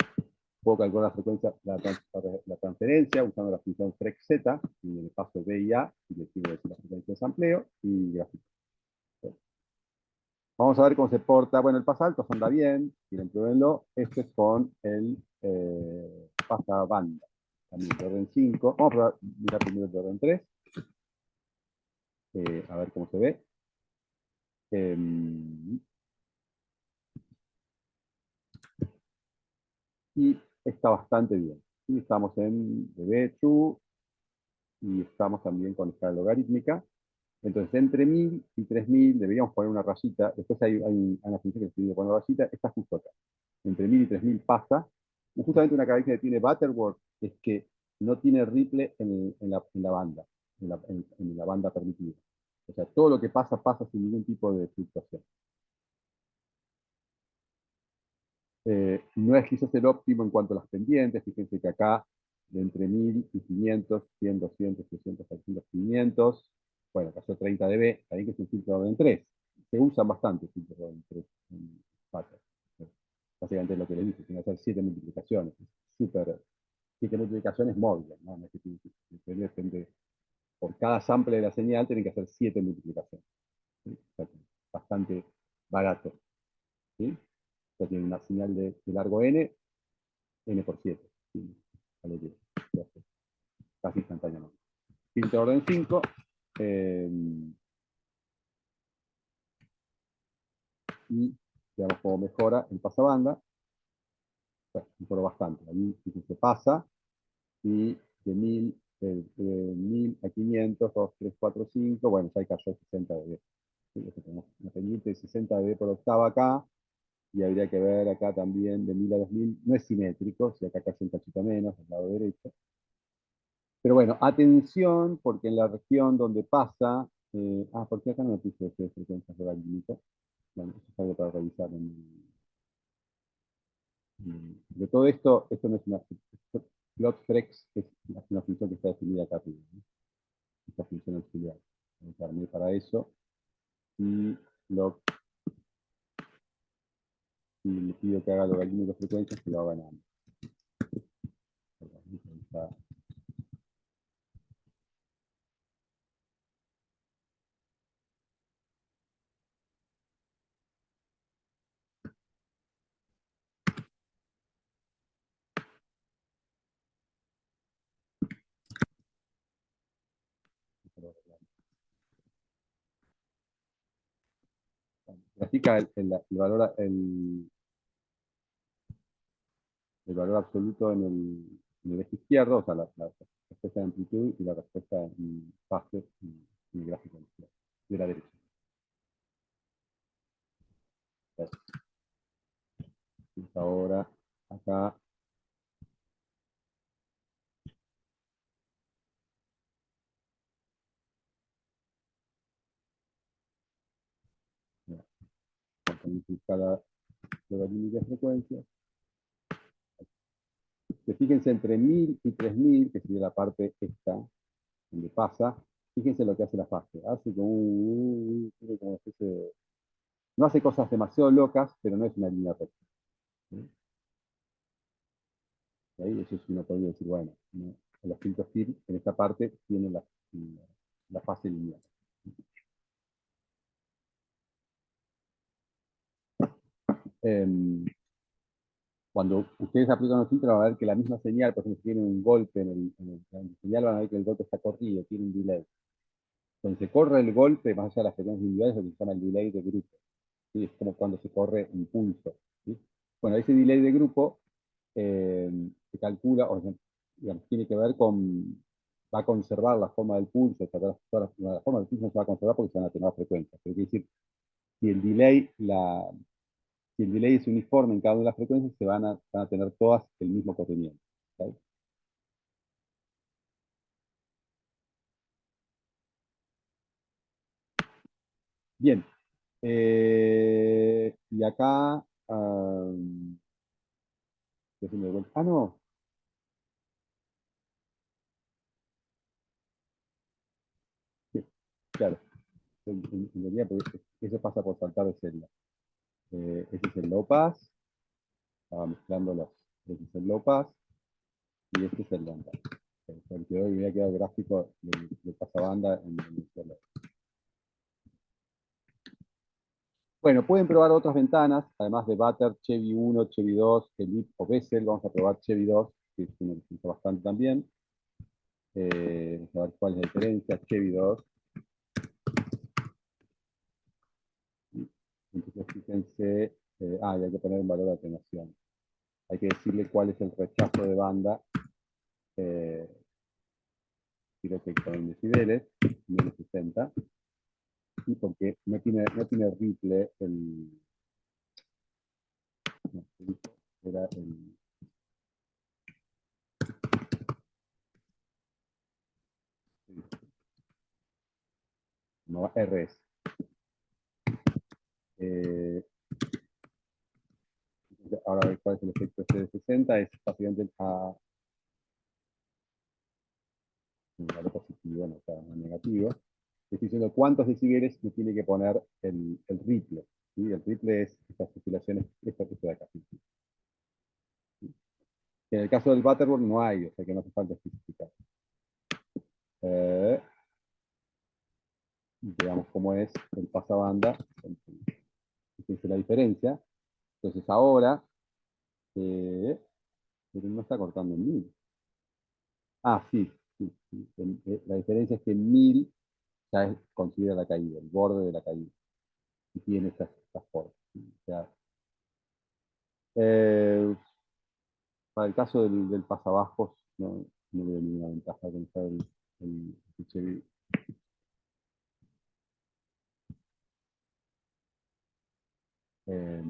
Puedo calcular la frecuencia, la transferencia usando la función FrexZ, y en el paso B y A, y le quiero decir la frecuencia de sampleo, y gráfico. Vamos a ver cómo se porta. Bueno, el pasalto anda bien, quieren pruébenlo. Este es con el pasabanda, también de orden 5. Vamos a probar, mirar primero el de orden 3, a ver cómo se ve. Y está bastante bien. ¿Sí? Estamos en dB2, y estamos también con escala logarítmica. Entonces, entre 1000 y 3000 deberíamos poner una rayita. Después hay una función que se divide con una rayita. Está justo acá. Entre 1000 y 3000 pasa. Y justamente una característica que tiene Butterworth es que no tiene ripple en la banda, en la banda permitida. O sea, todo lo que pasa, pasa sin ningún tipo de fluctuación. No es quizás el óptimo en cuanto a las pendientes. Fíjense que acá, de entre 1000 y 500, 100, 200, 300, 400, 500, bueno, pasó 30 dB, también que es un filtro de orden 3. Se usan bastante filtros de orden 3 en Pattern. Básicamente es lo que les dice, tiene que hacer 7 multiplicaciones. Súper, 7 multiplicaciones móviles, ¿no? No es que depende, por cada sample de la señal tienen que hacer 7 multiplicaciones. ¿Sí? O sea, bastante barato. ¿Sí? O sea, tiene una señal de largo n, n por 7. ¿Sí? Vale 10. Casi instantáneamente. Filtro de orden 5. Y veamos cómo mejora el pasabanda. Bueno, mejoró bastante. Ahí se pasa y de 1000 a 500, 2, 3, 4, 5, bueno, ya cayó 60 dB. ¿Sí? Tenemos una pendiente de 60 dB por octava acá, y habría que ver acá también de 1000 a 2000, no es simétrico, si acá casi un cachito menos, al lado derecho. Pero bueno, atención, porque en la región donde pasa, porque acá no me puse de frecuencias logarítmicas. Bueno, eso es algo para revisar de todo esto no es una. Plotflex es una función que está definida acá arriba, ¿no? Esta función auxiliar. Vamos a darme para eso. Y si le pido que haga logaritmo de frecuencias, que lo haga en ambos. Grafica el valor absoluto en el eje izquierdo, o sea, la respuesta de amplitud y la respuesta en fase en el gráfico de la derecha. Entonces, ahora, acá, vamos a multiplicar la logarítmica de frecuencias. Fíjense entre 1000 y 3000, que sería la parte esta, donde pasa, fíjense lo que hace la fase. Hace como una especie no hace cosas demasiado locas, pero no es una línea recta. ¿Sí? Y ahí eso es uno podría decir, bueno, ¿no? Los filtros FIR en esta parte tienen la fase lineal. Cuando ustedes aplican los filtros van a ver que la misma señal, por ejemplo, si tiene un golpe en la señal, van a ver que el golpe está corrido, tiene un delay. Cuando se corre el golpe, más allá de las frecuencias individuales, es lo que se llama el delay de grupo. ¿Sí? Es como cuando se corre un pulso. ¿Sí? Bueno, ese delay de grupo se calcula, o sea, digamos, tiene que ver con, va a conservar la forma del pulso, la forma del pulso no se va a conservar porque se van a tener frecuencias. Pero quiere decir, si el delay, si el delay es uniforme en cada una de las frecuencias, van a tener todas el mismo corrimiento. ¿Sí? Bien. Y acá, no, sí, claro, en realidad, porque eso pasa por saltar de celda. Este es el low pass, estaba mezclando este es el low pass y este es el long pass. Porque hoy me había quedado el gráfico de pasabanda en el suelo. Bueno, pueden probar otras ventanas, además de Butter, Chevy 1, Chevy 2, Elite o Bessel. Vamos a probar Chevy 2, que es uno que se usa bastante también. Vamos a ver cuál es la diferencia. Chevy 2. Entonces, fíjense, y hay que poner un valor de atenuación. Hay que decirle cuál es el rechazo de banda. creo que con decibeles, 1060, y porque no tiene ripple no, era no, RS. Ahora, ¿cuál es el efecto CD60? Es básicamente un valor positivo, no, está no negativo. Estoy diciendo cuántos decibeles me tiene que poner el ripple. ¿Sí? El ripple es estas oscilaciones, esta de acá. ¿Sí? En el caso del Butterworth no hay, o sea que no hace falta especificar. Veamos cómo es el pasabanda. Esa es la diferencia. Entonces ahora, pero no está cortando en 1000. Ah, sí, sí, sí. La diferencia es que en 1000 ya considera la caída, el borde de la caída. Y tiene estas formas. ¿Sí? O sea, eh, para el caso del pasabajos, no veo ninguna ventaja con usar el Chevy. Eh,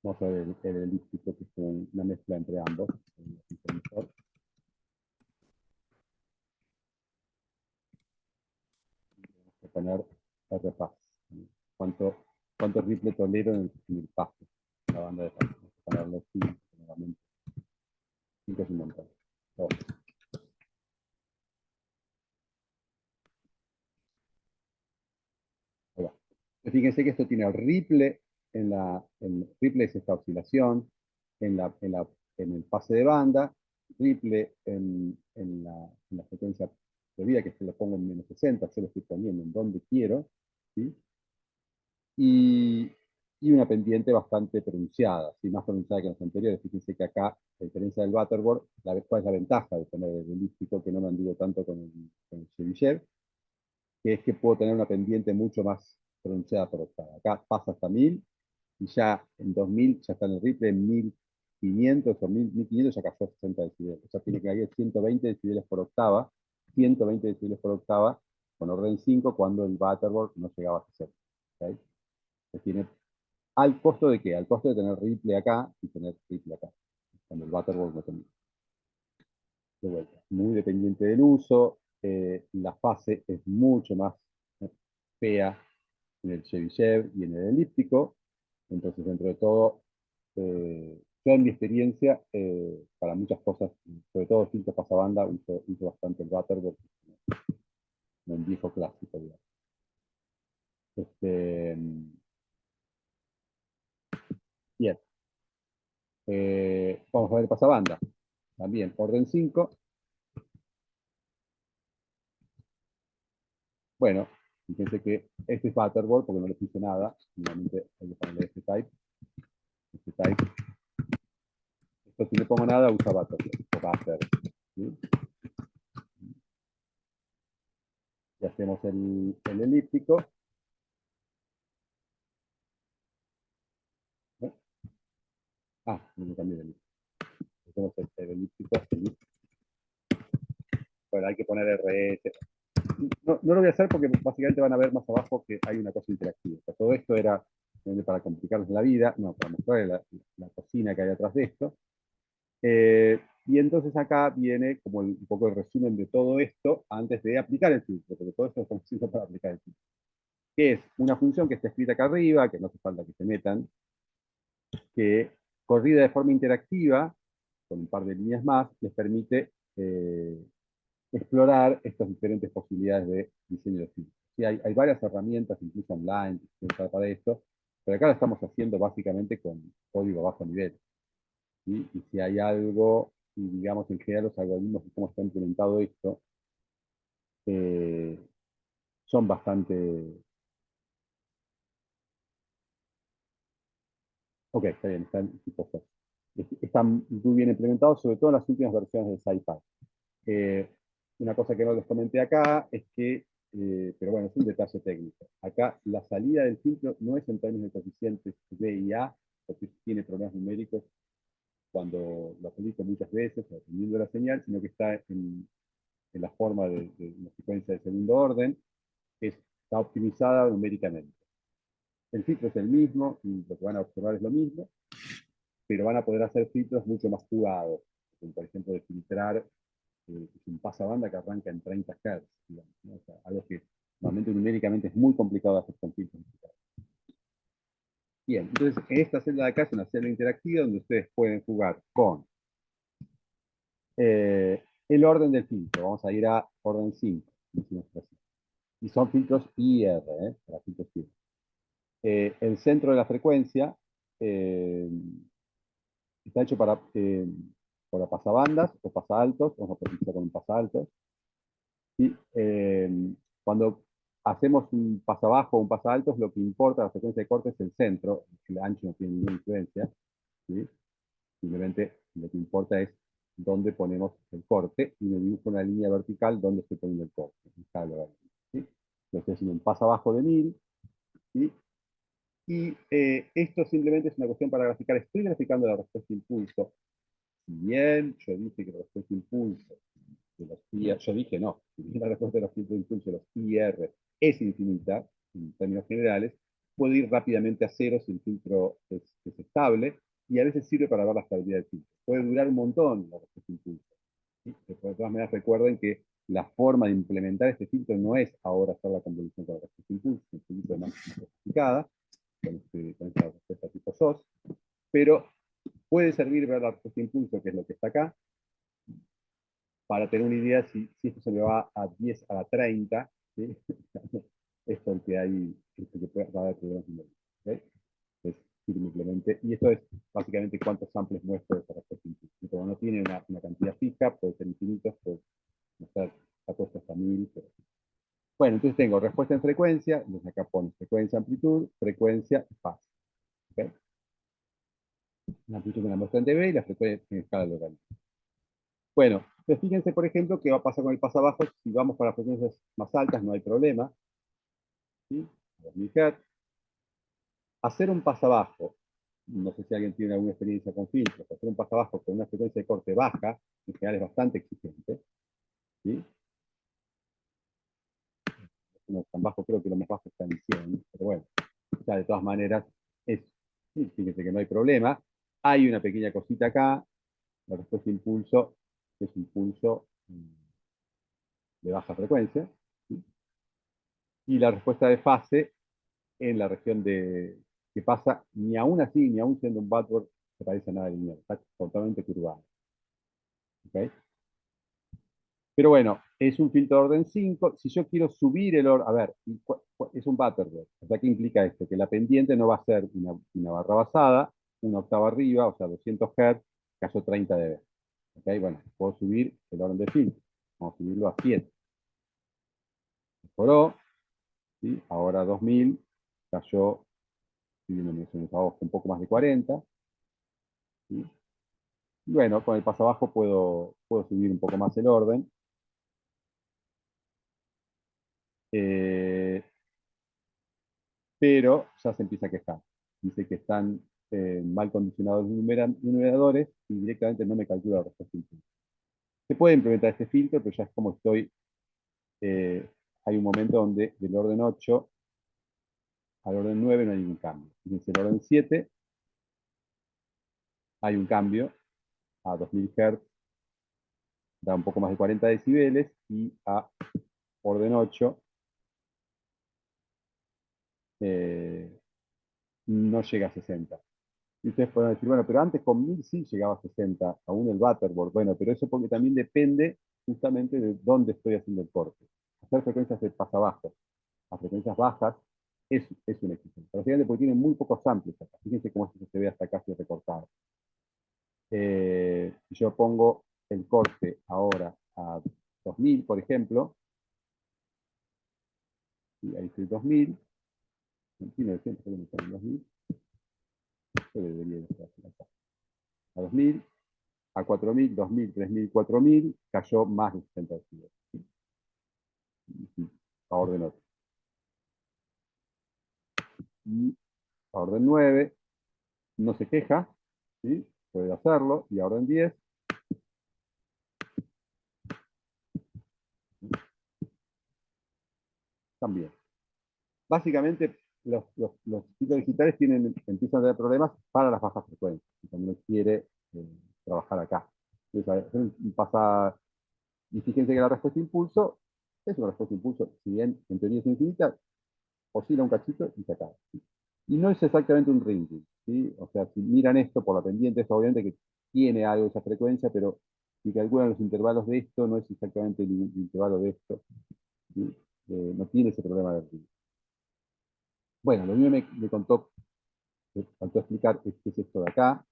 Vamos a ver el elíptico, que es una mezcla entre ambos. Vamos a poner RPAS. ¿Cuánto ripple tolero en el paso? La banda de paso. Vamos a ponerlo 5, nuevamente. 5 es un montón. Dos. Ahí va. Fíjense que esto tiene el ripple ripple es esta oscilación en el pase de banda, ripple en la frecuencia de vida, que se lo pongo en -60, yo lo estoy poniendo en donde quiero, ¿sí? y, y una pendiente bastante pronunciada, ¿sí? Más pronunciada que en los anteriores. Fíjense que acá, a diferencia del Butterboard, ¿cuál es la ventaja de tener el elíptico, que no me anduvo tanto con el Chebyshev? Que es que puedo tener una pendiente mucho más pronunciada por octava. Acá pasa hasta 1000 y ya en 2000 ya está en el ripple, en 1500 o 1500 ya cayó a 60 decibeles. O sea, tiene que ir 120 decibeles por octava, 120 decibeles por octava con orden 5 cuando el Butterboard no llegaba a 60. ¿Okay? Tiene, ¿al costo de qué? Al costo de tener ripple acá y tener ripple acá, cuando el Butterboard no tenía. De vuelta, muy dependiente del uso, la fase es mucho más fea en el Chebyshev y en el elíptico. Entonces, dentro de todo, yo en mi experiencia, para muchas cosas, sobre todo filtros pasabanda, uso bastante el Butterboard, no el viejo clásico, digamos. Bien. Vamos a ver el pasabanda. También, orden 5. Bueno, fíjense que este es Butterboard porque no le puse nada. Normalmente hay que ponerle este type. Este type. Esto si le pongo nada, usa Butterboard. O Butter. ¿Sí? Y hacemos el elíptico. ¿No? No me cambié de elíptico. Hacemos el elíptico. Bueno, hay que poner RS. No lo voy a hacer porque básicamente van a ver más abajo que hay una cosa interactiva. O sea, todo esto era para complicarles la vida, no, para mostrarles la cocina que hay atrás de esto. Y entonces acá viene como un poco el resumen de todo esto antes de aplicar el filtro, porque todo esto es un para aplicar el filtro. Que es una función que está escrita acá arriba, que no hace falta que se metan, que corrida de forma interactiva, con un par de líneas más, les permite explorar estas diferentes posibilidades de diseño de filtros. Sí, hay varias herramientas, incluso online, para esto, pero acá lo estamos haciendo básicamente con código bajo nivel. ¿Sí? Y si hay algo, y digamos en general los algoritmos y cómo está implementado esto, eh, son bastante... Ok, está bien, están muy bien implementados, sobre todo en las últimas versiones de SciPy. Una cosa que no les comenté acá es que, pero bueno, es un detalle técnico. Acá la salida del filtro no es en términos de coeficientes B y A, porque tiene problemas numéricos cuando lo aplico muchas veces, dependiendo de la señal, sino que está en la forma de una secuencia de segundo orden, está optimizada numéricamente. El filtro es el mismo, y lo que van a observar es lo mismo, pero van a poder hacer filtros mucho más jugados, como por ejemplo de filtrar un pasabanda que arranca en 30 Hz, digamos, ¿no? O sea, algo que normalmente numéricamente es muy complicado de hacer con filtros digitales. Bien, entonces esta celda de acá es una celda interactiva donde ustedes pueden jugar con el orden del filtro. Vamos a ir a orden 5, y son filtros IR, para filtros IR. El centro de la frecuencia está hecho para pasabandas o pasaltos, vamos a precisar con un pasaltos. ¿Sí? Cuando hacemos un pasabajo o un pasaltos, lo que importa la frecuencia de corte es el centro, el ancho no tiene ninguna influencia, ¿sí? Simplemente lo que importa es dónde ponemos el corte y me dibujo una línea vertical donde estoy poniendo el corte. ¿Sí? Lo estoy haciendo un pasabajo de 1000, ¿sí? Y esto simplemente es una cuestión para graficar. Estoy graficando la respuesta impulso. Si bien yo dije que la respuesta impulso de los IR, yo dije no, si bien la respuesta de los filtros de impulso de los IR es infinita, en términos generales, puedo ir rápidamente a cero si el filtro es estable, y a veces sirve para ver la estabilidad del filtro. Puede durar un montón la respuesta impulso. ¿Sí? Pero de todas maneras recuerden que la forma de implementar este filtro no es ahora hacer la convolución con la respuesta impulso, es un poquito más sofisticada, con esta respuesta tipo SOS, pero puede servir ver la respuesta impulso, que es lo que está acá, para tener una idea si esto se me va a 10 a la 30, ¿sí? Es porque hay, va a haber problemas numéricos. ¿Okay? Entonces, simplemente, y esto es básicamente cuántos samples muestro de esta respuesta impulso. Y como no tiene una cantidad fija, puede ser infinitos, puede estar puesto hasta 1000. Pero... Bueno, entonces tengo respuesta en frecuencia, entonces acá pone frecuencia, amplitud, frecuencia y fase. ¿Okay? La amplitud me la muestra en dB y la frecuencia en escala logarítmica. Bueno, pues fíjense, por ejemplo, qué va a pasar con el pasabajo. Si vamos para frecuencias más altas, no hay problema. ¿Sí? 2000 Hz. Hacer un pasabajo, no sé si alguien tiene alguna experiencia con filtros, hacer un pasabajo con una frecuencia de corte baja, en general es bastante exigente. ¿Sí? No es tan bajo, creo que lo más bajo está en 100, pero bueno, ya de todas maneras, fíjense que no hay problema. Hay una pequeña cosita acá, la respuesta de impulso, que es un pulso de baja frecuencia, ¿sí? Y la respuesta de fase en la región que pasa, ni aún así, ni aún siendo un backward, se parece a nada lineal, está totalmente curvado. ¿Okay? Pero bueno, es un filtro de orden 5. Si yo quiero subir el orden, a ver, es un Butterworth. O sea, ¿qué implica esto? Que la pendiente no va a ser una barra basada, una octava arriba, o sea, 200 Hz, cayó 30 dB. ¿Okay? Bueno, puedo subir el orden de filtro. Vamos a subirlo a 7. Mejoró, ¿sí? Ahora 2000, cayó, si me un poco más de 40. ¿Sí? Bueno, con el paso abajo puedo subir un poco más el orden. Pero ya se empieza a quejar. Dice que están mal condicionados los numeradores y directamente no me calcula la respuesta impulso. Se puede implementar este filtro, pero ya es como estoy. Hay un momento donde del orden 8 al orden 9 no hay ningún cambio. Fíjense, el orden 7 hay un cambio a 2000 Hz, da un poco más de 40 decibeles, y a orden 8 no llega a 60. Y ustedes pueden decir, bueno, pero antes con 1000 sí llegaba a 60, aún el Butterboard. Bueno, pero eso porque también depende justamente de dónde estoy haciendo el corte. Hacer frecuencias de pasabajo a frecuencias bajas es una exigencia. Pero porque tienen muy pocos samples acá. Fíjense cómo esto se ve hasta casi recortado. Si yo pongo el corte ahora a 2000, por ejemplo, y ahí estoy 2000, 1900, 2000, yo debería estar acá. A 2000, a 4000, 2000, 3000, 4000, cayó más de 60 decibeles. A orden 8. Y a orden 9 no se queja, ¿sí? Puede hacerlo. Y a orden 10 también. Básicamente, los ciclos digitales empiezan a tener problemas para las bajas frecuencias, y cuando uno quiere trabajar acá. Entonces, hacer y fíjense que la respuesta de impulso es una respuesta de impulso, si bien en teoría es infinita, oscila un cachito y se acaba. ¿Sí? Y no es exactamente un ringing, ¿sí? O sea, si miran esto por la pendiente, es obviamente que tiene algo de esa frecuencia, pero si calculan los intervalos de esto, no es exactamente el intervalo de esto, ¿sí? No tiene ese problema de ringing. Bueno, lo mío me contó, me faltó explicar qué es esto de acá,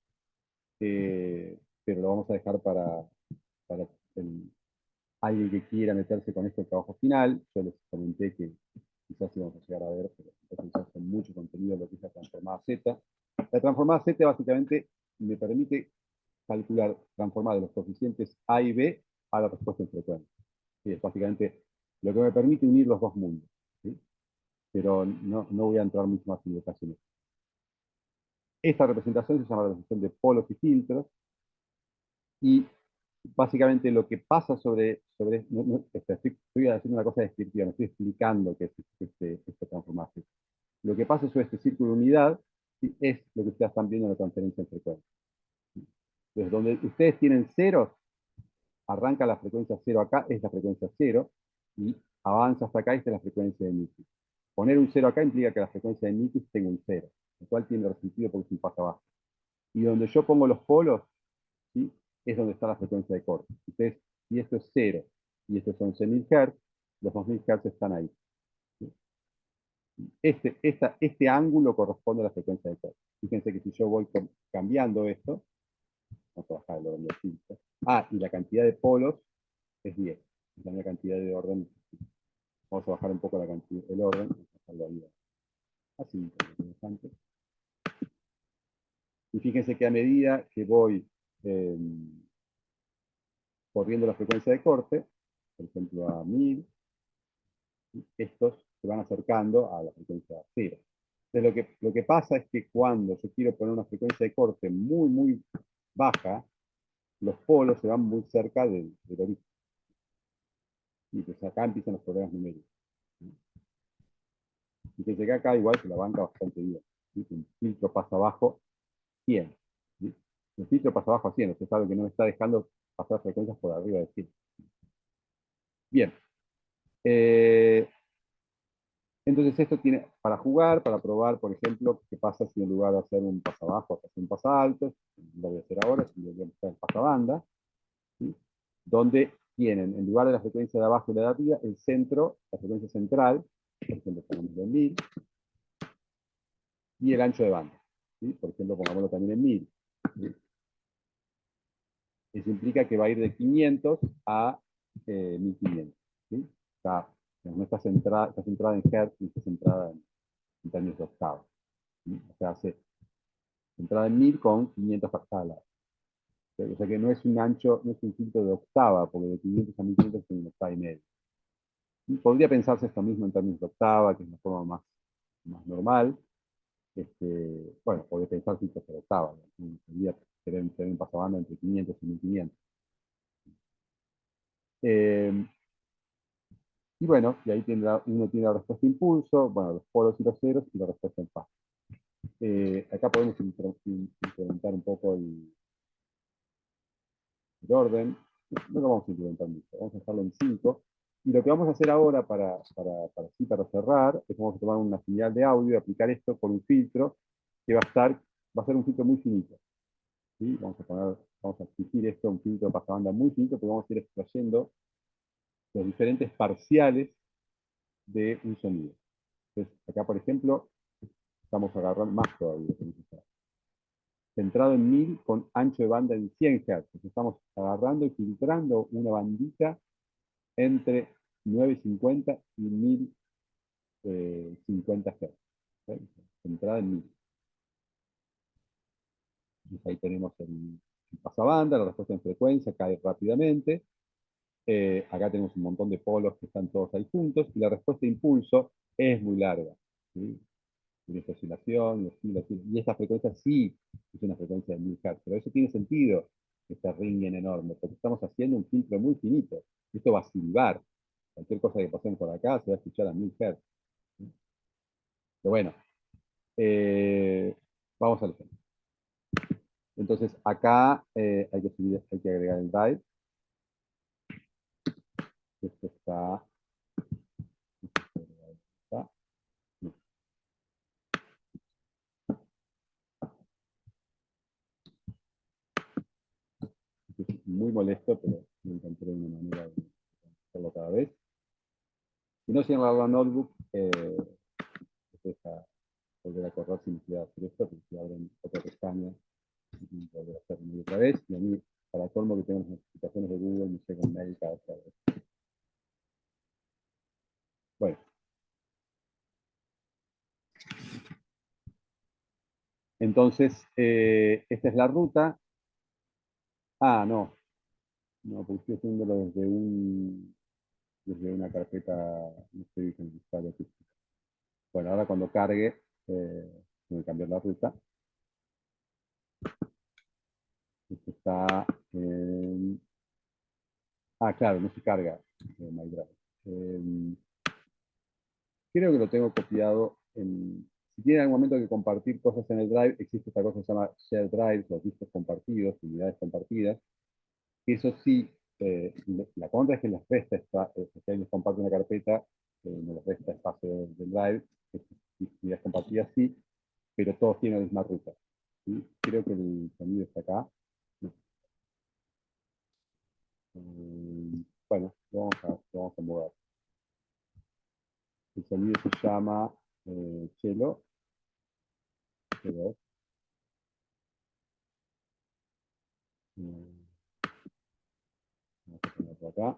pero lo vamos a dejar para alguien que quiera meterse con este trabajo final. Yo les comenté que quizás íbamos a llegar a ver, pero entonces son mucho contenido lo que es la transformada Z. La transformada Z básicamente me permite calcular, transformar de los coeficientes A y B a la respuesta en frecuencia. Y es básicamente lo que me permite unir los dos mundos. ¿Sí? Pero no voy a entrar mucho más en detalle. Esta representación se llama la representación de polos y filtros, y básicamente lo que pasa estoy haciendo una cosa descriptiva, no estoy explicando qué es esta transformación. Lo que pasa sobre este círculo de unidad, ¿sí? Es lo que ustedes están viendo en la transferencia en frecuencia. Entonces, donde ustedes tienen ceros, arranca la frecuencia cero acá, es la frecuencia cero, y avanza hasta acá, esta es la frecuencia de Mickey. Poner un cero acá implica que la frecuencia de Mickey tenga un cero, lo cual tiene sentido porque es un paso abajo. Y donde yo pongo los polos, ¿sí? Es donde está la frecuencia de corte. Entonces, si esto es 0 y esto son 11.000 Hz, los 2.000 Hz están ahí. ¿Sí? Este ángulo corresponde a la frecuencia de corte. Fíjense que si yo voy cambiando esto, vamos a bajar el orden de filtro. Y la cantidad de polos es 10. Es la misma cantidad de orden. Vamos a bajar un poco el orden. Vamos a bajarlo ahí. Así, interesante. Y fíjense que a medida que voy eh, corriendo la frecuencia de corte, por ejemplo a 1000, estos se van acercando a la frecuencia cero. Entonces lo que pasa es que cuando yo quiero poner una frecuencia de corte muy, muy baja, los polos se van muy cerca del origen. Y pues acá empiezan los problemas numéricos. Y que llega acá igual se la banca bastante bien. ¿Sí? Un filtro pasa abajo 100. ¿Sí? El filtro pasa abajo a 100, usted sabe que no me está dejando pasar frecuencias por arriba de 100. Bien. Entonces esto tiene para jugar, para probar, por ejemplo, qué pasa si en lugar de hacer un pasabajo, hacer un pasalto, lo voy a hacer ahora, si voy a hacer el pasabanda, ¿sí? Donde tienen, en lugar de la frecuencia de abajo y la de arriba, el centro, la frecuencia central, por ejemplo, pongámoslo en 1000, y el ancho de banda, ¿sí? Por ejemplo, pongámoslo también en 1000. ¿Sí? Eso implica que va a ir de 500 a 1500. ¿Sí? No está centrada en Hertz, no está centrada en términos de octavos. ¿Sí? O sea, hace entrada en 1000 con 500 parsalas. O sea que no es un ancho, no es un filtro de octava, porque de 500 a 1500 es un octava y medio. Y podría pensarse esto mismo en términos de octava, que es una forma más normal. Bueno, podría pensar filtros de octava. ¿No? Podría tener un pasabanda entre 500 y 1500. Y bueno, y ahí uno tiene la respuesta impulso, bueno, los polos y los ceros, y la respuesta en fase. Acá podemos implementar un poco el orden. No lo vamos a implementar mucho, vamos a dejarlo en 5. Y lo que vamos a hacer ahora para cerrar, es vamos a tomar una señal de audio y aplicar esto por un filtro que va a ser un filtro muy finito. ¿Sí? Vamos a exigir esto, un filtro de pasabanda muy finito, porque vamos a ir extrayendo los diferentes parciales de un sonido. Entonces, acá, por ejemplo, estamos agarrando más todavía. Centrado en 1000 con ancho de banda en 100 Hz. Estamos agarrando y filtrando una bandita entre 950 y 1050 Hz. ¿Okay? Centrada en 1000. Entonces ahí tenemos el pasabanda, la respuesta en frecuencia cae rápidamente. Acá tenemos un montón de polos que están todos ahí juntos. Y la respuesta de impulso es muy larga. ¿Sí? Tiene esta oscilación, y esta frecuencia sí es una frecuencia de 1000 Hz, pero eso tiene sentido, este ring enorme, porque estamos haciendo un filtro muy finito, esto va a silbar, Cualquier cosa que pasemos por acá se va a escuchar a 1000 Hz. Pero bueno, vamos al ejemplo. Entonces acá hay que agregar el drive. Esto está. Es muy molesto, pero me encontré una manera de hacerlo cada vez. Si no cierran la notebook, deja volver a correr sin necesidad de hacer esto, porque si abren otra pestaña, y volver a hacerlo otra vez. Y a mí, para colmo que tengo las notificaciones de Google, me llega un mail cada vez. Bueno, entonces, esta es la ruta. Ah, no, porque estoy haciéndolo desde una carpeta, no estoy con el usuario artístico. Bueno, ahora cuando cargue, voy a cambiar la ruta. Esto está en... Ah, claro, no se carga MyDrive. Creo que lo tengo copiado en... Si tienen algún momento que compartir cosas en el Drive, existe esta cosa que se llama Share Drive, los discos compartidos, unidades compartidas. Eso sí, la contra es que les resta, si alguien les comparte una carpeta, no les resta espacio del Drive, unidades compartidas sí, pero todos tienen la misma ruta. ¿Sí? Creo que el sonido está acá. Bueno, lo vamos a mover. El sonido se llama cello. Cello. Vamos a ponerlo acá.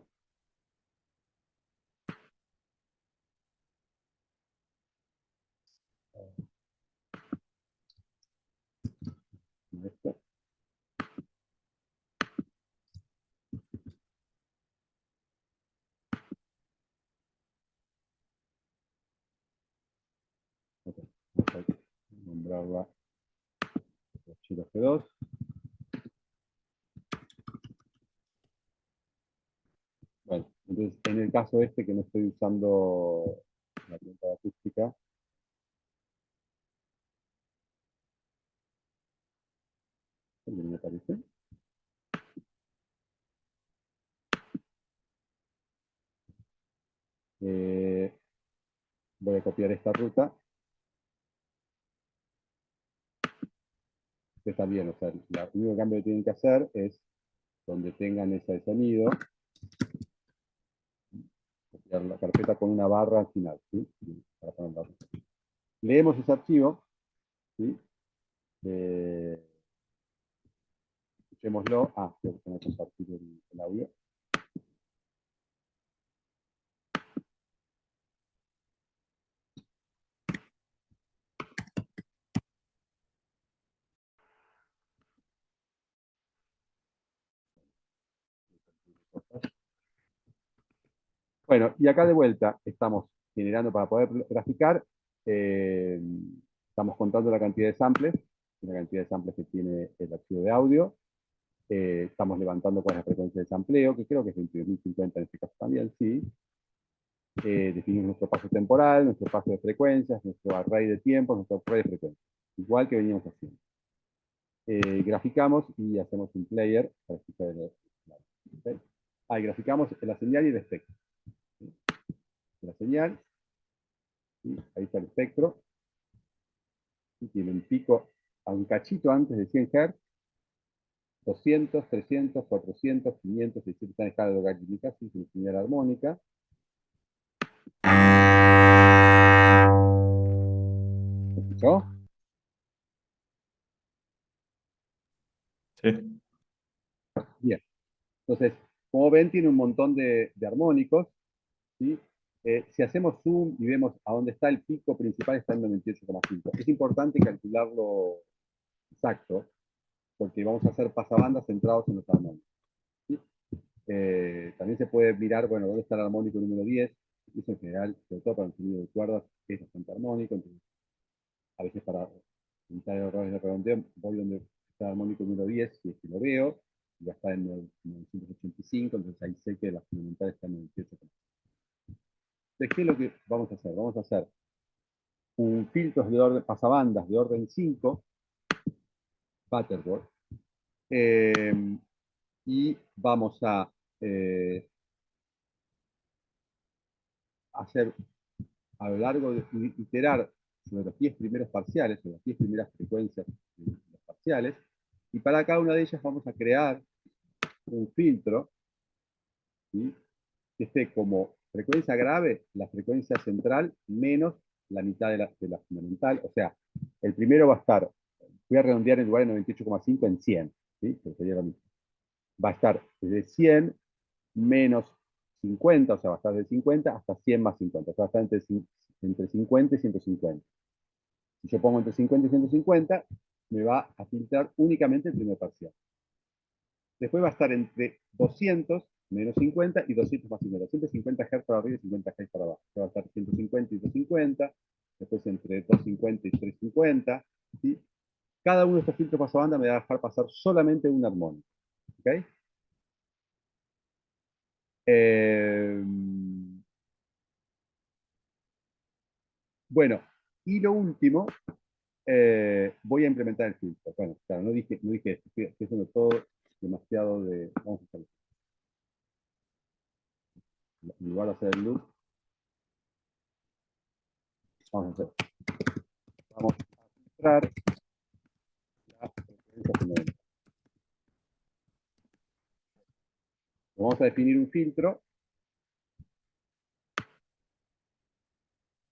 Esto. Okay. Vamos a nombrarla Chilo G2. Bueno, entonces en el caso este que no estoy usando la cuenta acústica, ¿dónde me aparece? Voy a copiar esta ruta. Que está bien, o sea, el único cambio que tienen que hacer es donde tengan ese sonido, copiar la carpeta con una barra al final, ¿sí? Para poner la ruta. Leemos ese archivo, ¿sí? Escuchémoslo. Ah, tengo que compartir el audio. Bueno, y acá de vuelta estamos generando para poder graficar, estamos contando la cantidad de samples, que tiene el archivo de audio. Estamos levantando cuál es la frecuencia de sampleo, que creo que es 22.050 en este caso también, sí. Definimos nuestro paso temporal, nuestro paso de frecuencias, nuestro array de tiempos, nuestro array de frecuencias, igual que veníamos haciendo. Graficamos y hacemos un player para escuchar ¿okay? Ahí graficamos la señal y el espectro. ¿Sí? La señal, ¿sí? Ahí está el espectro, ¿sí? Tiene un pico a un cachito antes de 100 Hz, 200, 300, 400, 500, 600, está en escala logarítmica, ¿sí? Es una señal armónica. ¿Se escuchó? Sí. Bien. Entonces, como ven, tiene un montón de armónicos, ¿sí? Si hacemos zoom y vemos a dónde está el pico principal, está en 98,5. Es importante calcularlo exacto, porque vamos a hacer pasabandas centrados en los armónicos. ¿Sí? También se puede mirar, bueno, dónde está el armónico número 10. Eso en general, sobre todo para el sonido de cuerdas, es bastante armónico. Entonces, a veces para evitar errores de redondeo, voy donde está el armónico número 10, si es que lo veo, ya está en 985, entonces ahí sé que la fundamental está en 98,5. ¿De qué es lo que vamos a hacer? Vamos a hacer un filtro de orden, pasabandas de orden 5, Butterworth, y vamos a hacer a lo largo de iterar sobre los 10 primeros parciales, sobre las 10 primeras frecuencias de los parciales, y para cada una de ellas vamos a crear un filtro, ¿sí?, que esté como frecuencia grave, la frecuencia central menos la mitad de la fundamental. O sea, el primero va a estar, voy a redondear en lugar de 98,5 en 100, ¿sí?, pero sería lo mismo. Va a estar de 100 menos 50, o sea, va a estar de 50 hasta 100 más 50, o sea, va a estar entre 50 y 150. Si yo pongo entre 50 y 150, me va a filtrar únicamente el primer parcial. Después va a estar entre 200 menos 50 y 200 más 50. 150 Hz para arriba y 50 Hz para abajo. Va a estar 150 y 250. Después entre 250 y 350. ¿Sí? Cada uno de estos filtros pasabanda me va a dejar pasar solamente un armónico. ¿Okay? Bueno, y lo último, voy a implementar el filtro. Bueno, claro, no dije esto, estoy haciendo todo demasiado de... Vamos a hacer, en lugar de hacer el loop, vamos a hacer, vamos a filtrar la frecuencia fundamental. Vamos a definir un filtro,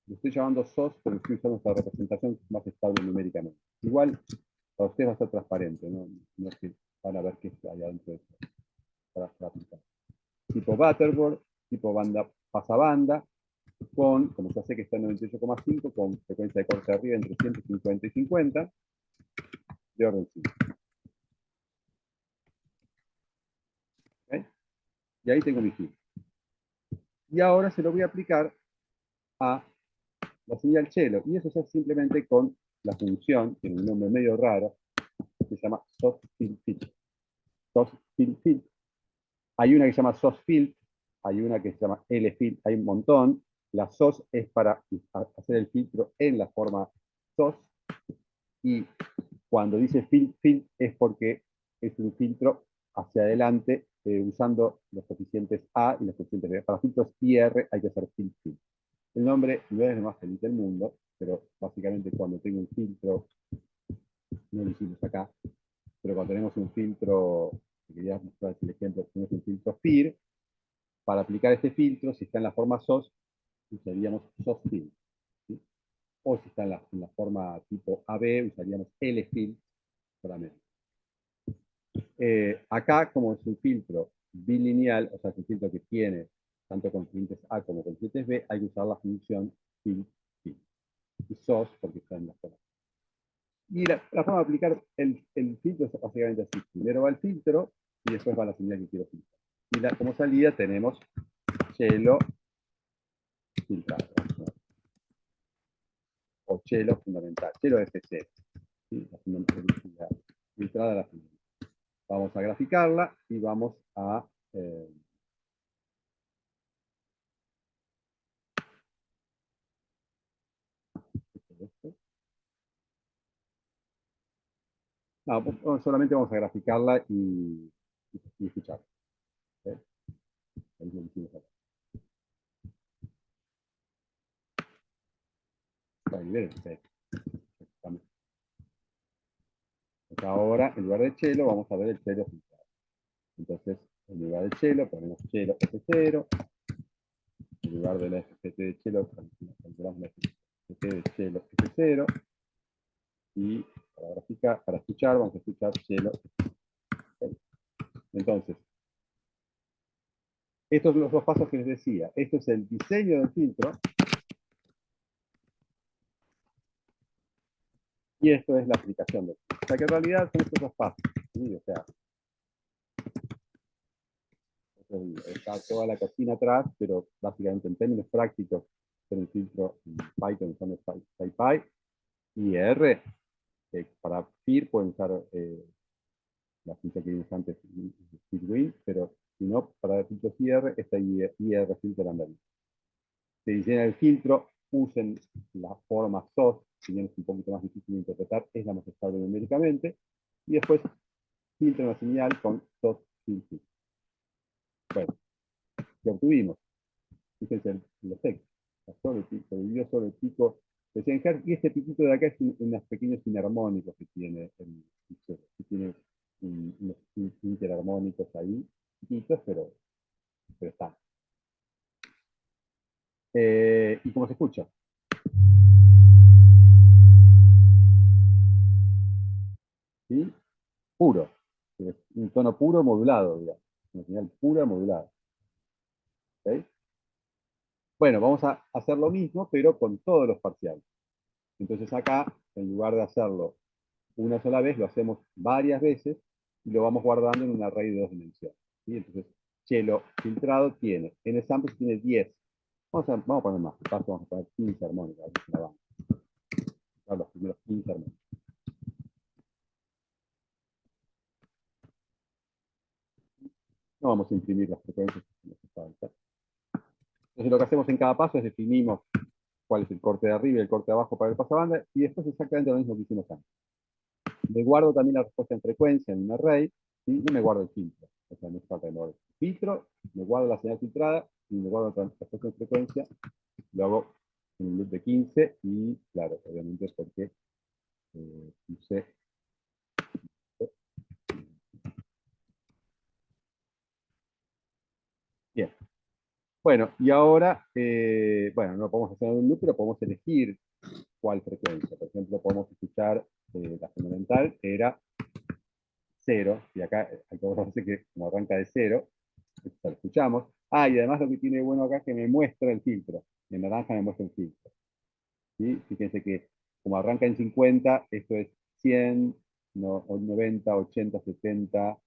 lo estoy llamando SOS, pero estoy usando esta representación más estable numéricamente. Igual, para ustedes va a ser transparente, no es que van a ver qué hay adentro de esto para aplicar. Tipo Butterworth, tipo banda pasabanda, con, como ya sé que está en 98,5, con frecuencia de corte arriba entre 150 y 50, de orden 5. ¿Okay? Y ahí tengo mi filtro. Y ahora se lo voy a aplicar a la señal cello. Y eso es simplemente con la función, tiene un nombre medio raro, que se llama soft field filter. Soft field filter. Hay una que se llama soft field, hay una que se llama L-field, hay un montón. La SOS es para hacer el filtro en la forma SOS, y cuando dice field es porque es un filtro hacia adelante usando los coeficientes A y los coeficientes B. Para filtros IR hay que hacer field. El nombre no es el más feliz del mundo, pero básicamente cuando tengo un filtro, no lo hicimos acá, pero cuando tenemos un filtro, quería mostrar el ejemplo, tenemos un filtro FIR, para aplicar este filtro, si está en la forma SOS, usaríamos SOS-field, ¿sí? O si está en la forma tipo AB, usaríamos L-field solamente. Acá, como es un filtro bilineal, o sea, es un filtro que tiene tanto coeficientes A como coeficientes B, hay que usar la función field. Y SOS porque está en la forma. Y la forma de aplicar el filtro es básicamente así. Primero va el filtro y después va la señal que quiero filtrar. Y como salida tenemos cello filtrado. O cello fundamental. Cello FC. ¿Sí? La filtrada la final. Vamos a graficarla y vamos a... no, solamente vamos a graficarla y escuchar. ¿Eh? Ahí lo hicimos acá. Ahora, en lugar de cello, vamos a ver el cello filtrado. Entonces, en lugar de cello, ponemos cello F0. En lugar de la FPT de cello, calculamos la FPT de cello F0. Y para graficar, para escuchar, vamos a escuchar cello F0. Entonces, estos son los dos pasos que les decía. Esto es el diseño del filtro. Y esto es la aplicación del filtro. O sea que en realidad son estos dos pasos. ¿Sí? O sea, está toda la cocina atrás, pero básicamente en términos prácticos, hacer un filtro en Python usando SciPy y R. Para FIR pueden usar la filtra que vimos antes, FitWin, pero si no, para filtros IR, está IR filter anda bien. se diseña el filtro, usen la forma SOS, si bien es un poquito más difícil de interpretar, es la más estable numéricamente, y después filtran la señal con SOS sin filtro. Bueno, ¿qué obtuvimos? Fíjense el efecto. Sobrevivió sobre el pico de 100 Hz, y este piquito de acá es unos pequeños inarmónicos que tiene el cello, que tiene unos interarmónicos ahí, chiquitos, pero están. ¿Y cómo se escucha? ¿Sí? Puro. Es un tono puro modulado, digamos. Una señal pura modulada. ¿Okay? Bueno, vamos a hacer lo mismo, pero con todos los parciales. Entonces acá, en lugar de hacerlo una sola vez, lo hacemos varias veces y lo vamos guardando en un array de 2 dimensiones. ¿Sí? Entonces, cello filtrado tiene, en el sample tiene 10. Vamos a poner más, vamos a poner 15 armónicas. Los primeros 15 armónicos. No vamos a imprimir las frecuencias. Entonces lo que hacemos en cada paso es definimos cuál es el corte de arriba y el corte de abajo para el pasabanda, y después exactamente lo mismo que hicimos antes. Me guardo también la respuesta en frecuencia en un array, y no me guardo el filtro. O sea, no es falta de mover. Filtro, me guardo la señal filtrada, y me guardo la respuesta en frecuencia, lo hago en un loop de 15, y claro, obviamente es porque usé. Bien. Bueno, y ahora, bueno, no podemos hacer un loop, pero podemos elegir cuál frecuencia. Por ejemplo, podemos escuchar la fundamental, que era 0, y acá hay que acordarse que como arranca de 0, lo escuchamos. Ah, y además lo que tiene bueno acá es que me muestra el filtro. En naranja me muestra el filtro. ¿Sí? Fíjense que como arranca en 50, esto es 100, 90, 80, 70,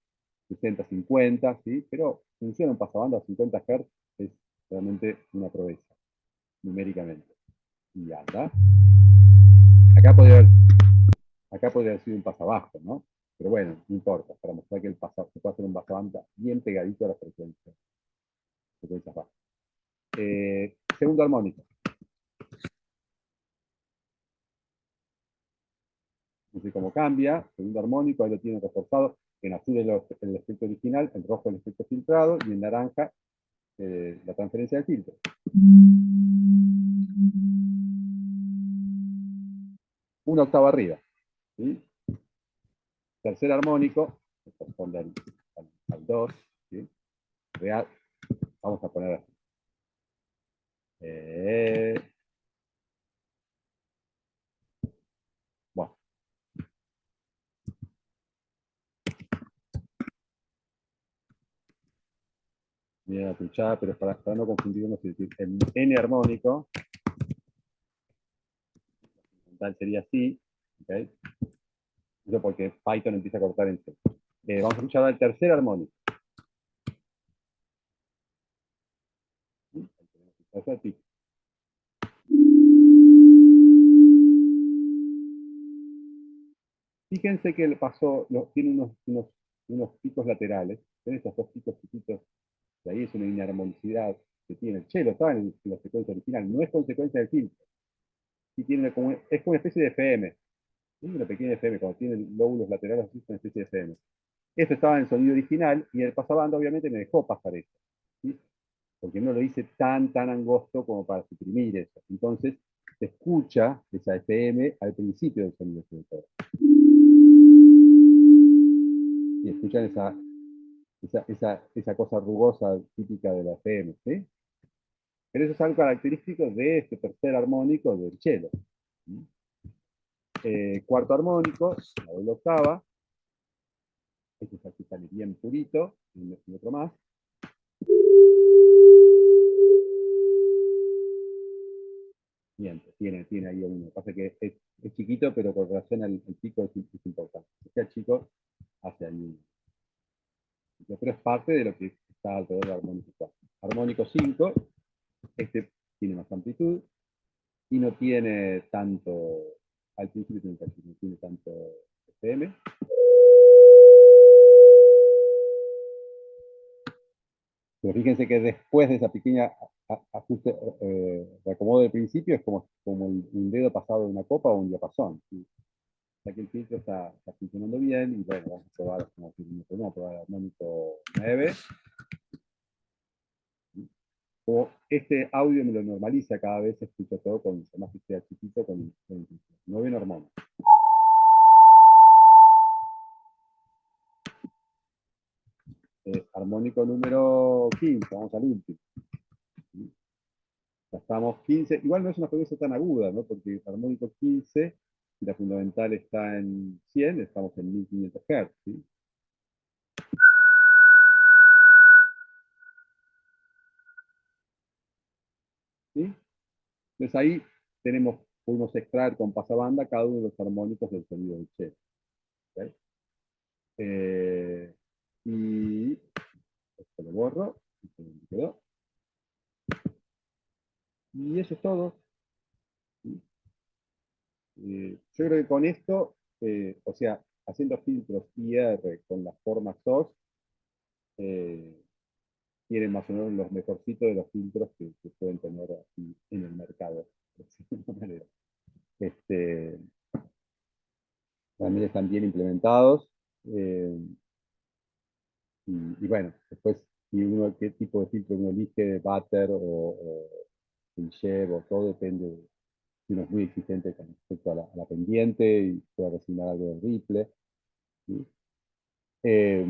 60, 50, ¿sí? Pero funciona un pasabanda a 50 Hz, es realmente una proeza, numéricamente. Y anda. Acá podría haber, acá podría haber sido un pasabajo, ¿no? Pero bueno, no importa, para mostrar que se puede hacer un pasabanda bien pegadito a las frecuencias bajas. Segundo armónico. No sé cómo cambia, segundo armónico, ahí lo tiene reforzado. En azul el efecto original, en rojo el efecto filtrado, y en naranja la transferencia del filtro. Una octava arriba. ¿Sí? Tercer armónico, que corresponde al 2. ¿Sí? Real, vamos a poner así. Bueno, bien atuchada, pero para no confundirnos, es decir, el N armónico, tal sería así, ¿okay? Eso porque Python empieza a cortar en C. Vamos a escuchar al tercer armónico. ¿Sí? Fíjense que el paso tiene unos picos laterales. ¿Ven estos dos picos chiquitos? De ahí es una inarmonicidad que tiene el cello, está en la secuencia original, no es consecuencia del filtro. Sí tiene es como una especie de FM, ¿sí? Una pequeña FM, cuando tiene lóbulos laterales, es una especie de FM. Esto estaba en el sonido original y el pasabanda obviamente me dejó pasar eso, ¿sí? Porque no lo hice tan angosto como para suprimir eso. Entonces, se escucha esa FM al principio del sonido selector. Y escuchan esa cosa rugosa típica de la FM, ¿sí? Pero eso es algo característico de este tercer armónico del cello. Cuarto armónico, la doble octava, este es aquí sale bien purito, y otro más. Miente, tiene ahí uno. Pasa que es chiquito, pero con relación al pico es importante. O sea, chico, hace ahí uno. Pero es parte de lo que está alrededor del armónico 4. Armónico 5, este tiene más amplitud y no tiene tanto, al principio no tiene tanto FM. Pero fíjense que después de esa pequeña ajuste, reacomodo del principio, es como un dedo pasado de una copa o un diapasón. ¿Sí? O sea que el filtro está funcionando bien y bueno, vamos a probar, vamos a probar el armónico 9. O este audio me lo normaliza cada vez, escucho todo con, además que sea chiquito, con el filtro. 9 armónico. Armónico número 15, vamos al último. Ya estamos 15, igual no es una frecuencia tan aguda, ¿no? Porque el armónico 15, y la fundamental está en 100, estamos en 1500 Hz, ¿sí? ¿Sí? Entonces ahí pudimos extraer con pasabanda cada uno de los armónicos del sonido del cello. ¿Okay? Y esto lo borro, esto me quedó. Y eso es todo. ¿Sí? Yo creo que con esto, o sea, haciendo filtros IR con las formas SOS, eh, tienen más o menos los mejorcitos de los filtros que pueden tener aquí en el mercado. De alguna manera. También están bien implementados. Y bueno, después, si uno, qué tipo de filtro uno elige, Butter o Chef, o todo depende de si uno es muy exigente con respecto a la pendiente y puede resignar algo de ripple. ¿Sí? Eh,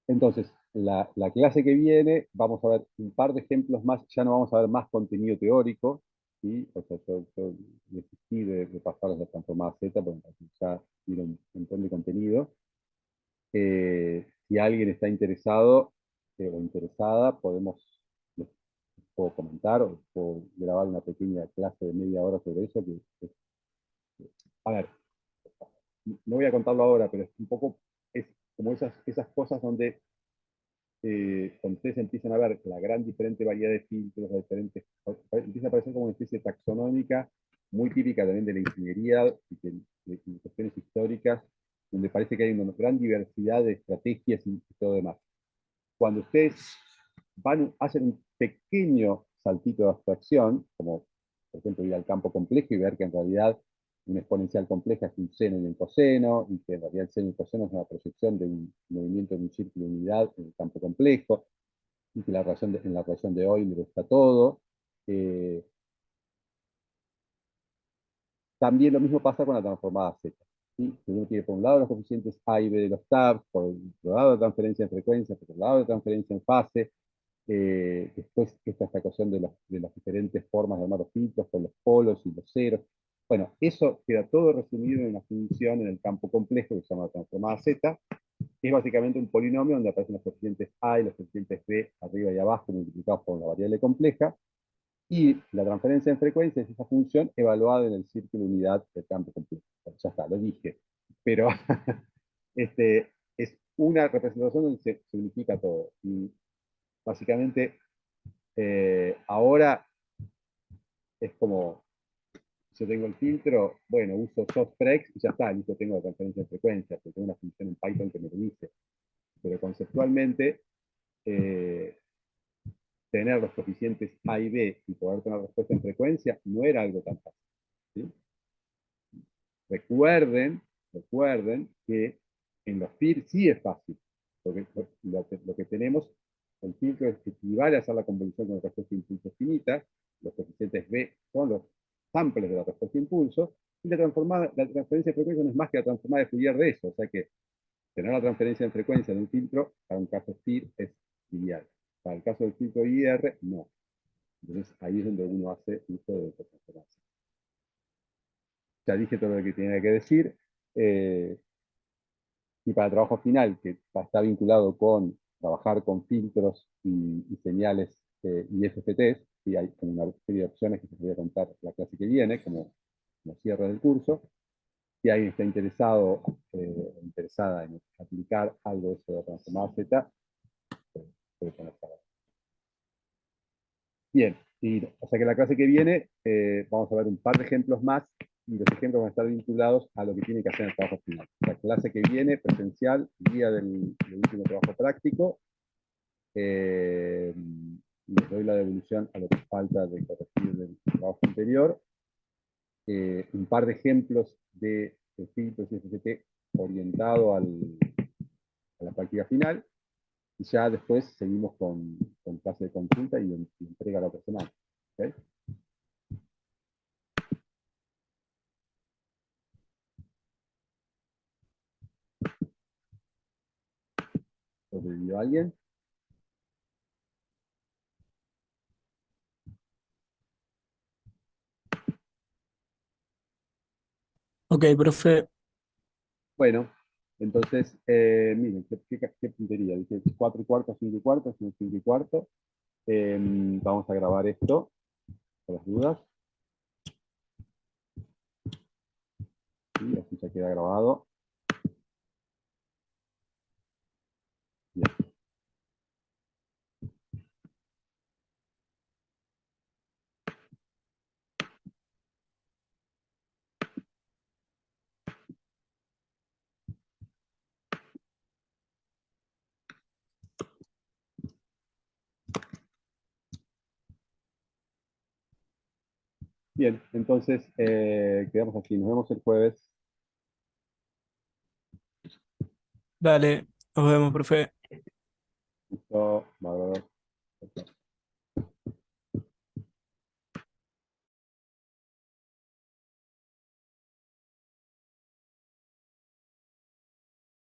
entonces, la clase que viene, vamos a ver un par de ejemplos más, ya no vamos a ver más contenido teórico, ¿sí? O sea, yo desistí de pasar a la transformada Z, porque ya tiene un montón de contenido. Si alguien está interesado o interesada, les puedo comentar o puedo grabar una pequeña clase de media hora sobre eso. A ver, no voy a contarlo ahora, pero es un poco, es como esas cosas donde cuando ustedes empiezan a ver la gran diferente variedad de filtros, diferentes, empieza a aparecer como una especie taxonómica muy típica también de la ingeniería y de cuestiones históricas, donde parece que hay una gran diversidad de estrategias y todo demás. Cuando ustedes hacen un pequeño saltito de abstracción, como por ejemplo ir al campo complejo y ver que en realidad una exponencial compleja es un seno y un coseno, y que en realidad el seno y el coseno es una proyección de un movimiento de un círculo de unidad en el campo complejo, y que en la relación de Euler está todo. Eh, También lo mismo pasa con la transformada Z. ¿Sí? Uno tiene por un lado los coeficientes A y B de los tabs, por otro lado la transferencia en frecuencia, por otro lado la transferencia en fase. Después esta cuestión de las diferentes formas de armar los filtros, con los polos y los ceros. Bueno, eso queda todo resumido en una función en el campo complejo que se llama transformada Z, que es básicamente un polinomio donde aparecen los coeficientes A y los coeficientes B arriba y abajo multiplicados por una variable compleja, y la transferencia en frecuencia es esa función evaluada en el círculo unidad del campo complejo. Bueno, ya está, lo dije. Pero es una representación donde se significa todo. Y básicamente ahora es como, yo tengo el filtro, bueno, uso softprex y ya está, listo, tengo la transferencia de frecuencia, porque tengo una función en Python que me lo dice. Pero conceptualmente, eh, tener los coeficientes A y B y poder tener respuesta en frecuencia no era algo tan fácil. ¿Sí? Recuerden que en los FIR sí es fácil, porque lo que tenemos, el filtro equivale a hacer la convolución con la respuesta de impulso finita, los coeficientes B son los samples de la respuesta de impulso, y la transferencia de frecuencia no es más que la transformada de Fourier de eso, o sea que tener la transferencia en frecuencia de un filtro, para un caso FIR es trivial. Para el caso del filtro IR, no. Entonces ahí es donde uno hace uso de esta transformación. Ya dije todo lo que tenía que decir. Eh, y para el trabajo final, que está vinculado con trabajar con filtros y señales y FFTs, y hay una serie de opciones que se voy a contar la clase que viene, como cierre del curso. Si alguien está interesado interesada en aplicar algo de eso de transformada Z, puede ponerse a ver. Bien, o sea que la clase que viene vamos a ver un par de ejemplos más, y los ejemplos van a estar vinculados a lo que tiene que hacer en el trabajo final. La clase que viene, presencial, día del último trabajo práctico, les doy la devolución a lo que falta de corregir del trabajo anterior, un par de ejemplos de filtros y FFT orientado a la práctica final, y ya después seguimos con clase de consulta y entrega a la otra semana. ¿Okay? ¿Sobrevivió alguien? Ok, profe. Bueno, entonces, miren, ¿qué puntería? Dice 4 y cuarto, 5 y cuarto, 5 y cuarto. Vamos a grabar esto, por las dudas. Y así ya queda grabado. Bien. Bien, entonces quedamos aquí. Nos vemos el jueves. Dale, nos vemos, profe. Listo, bárbaro.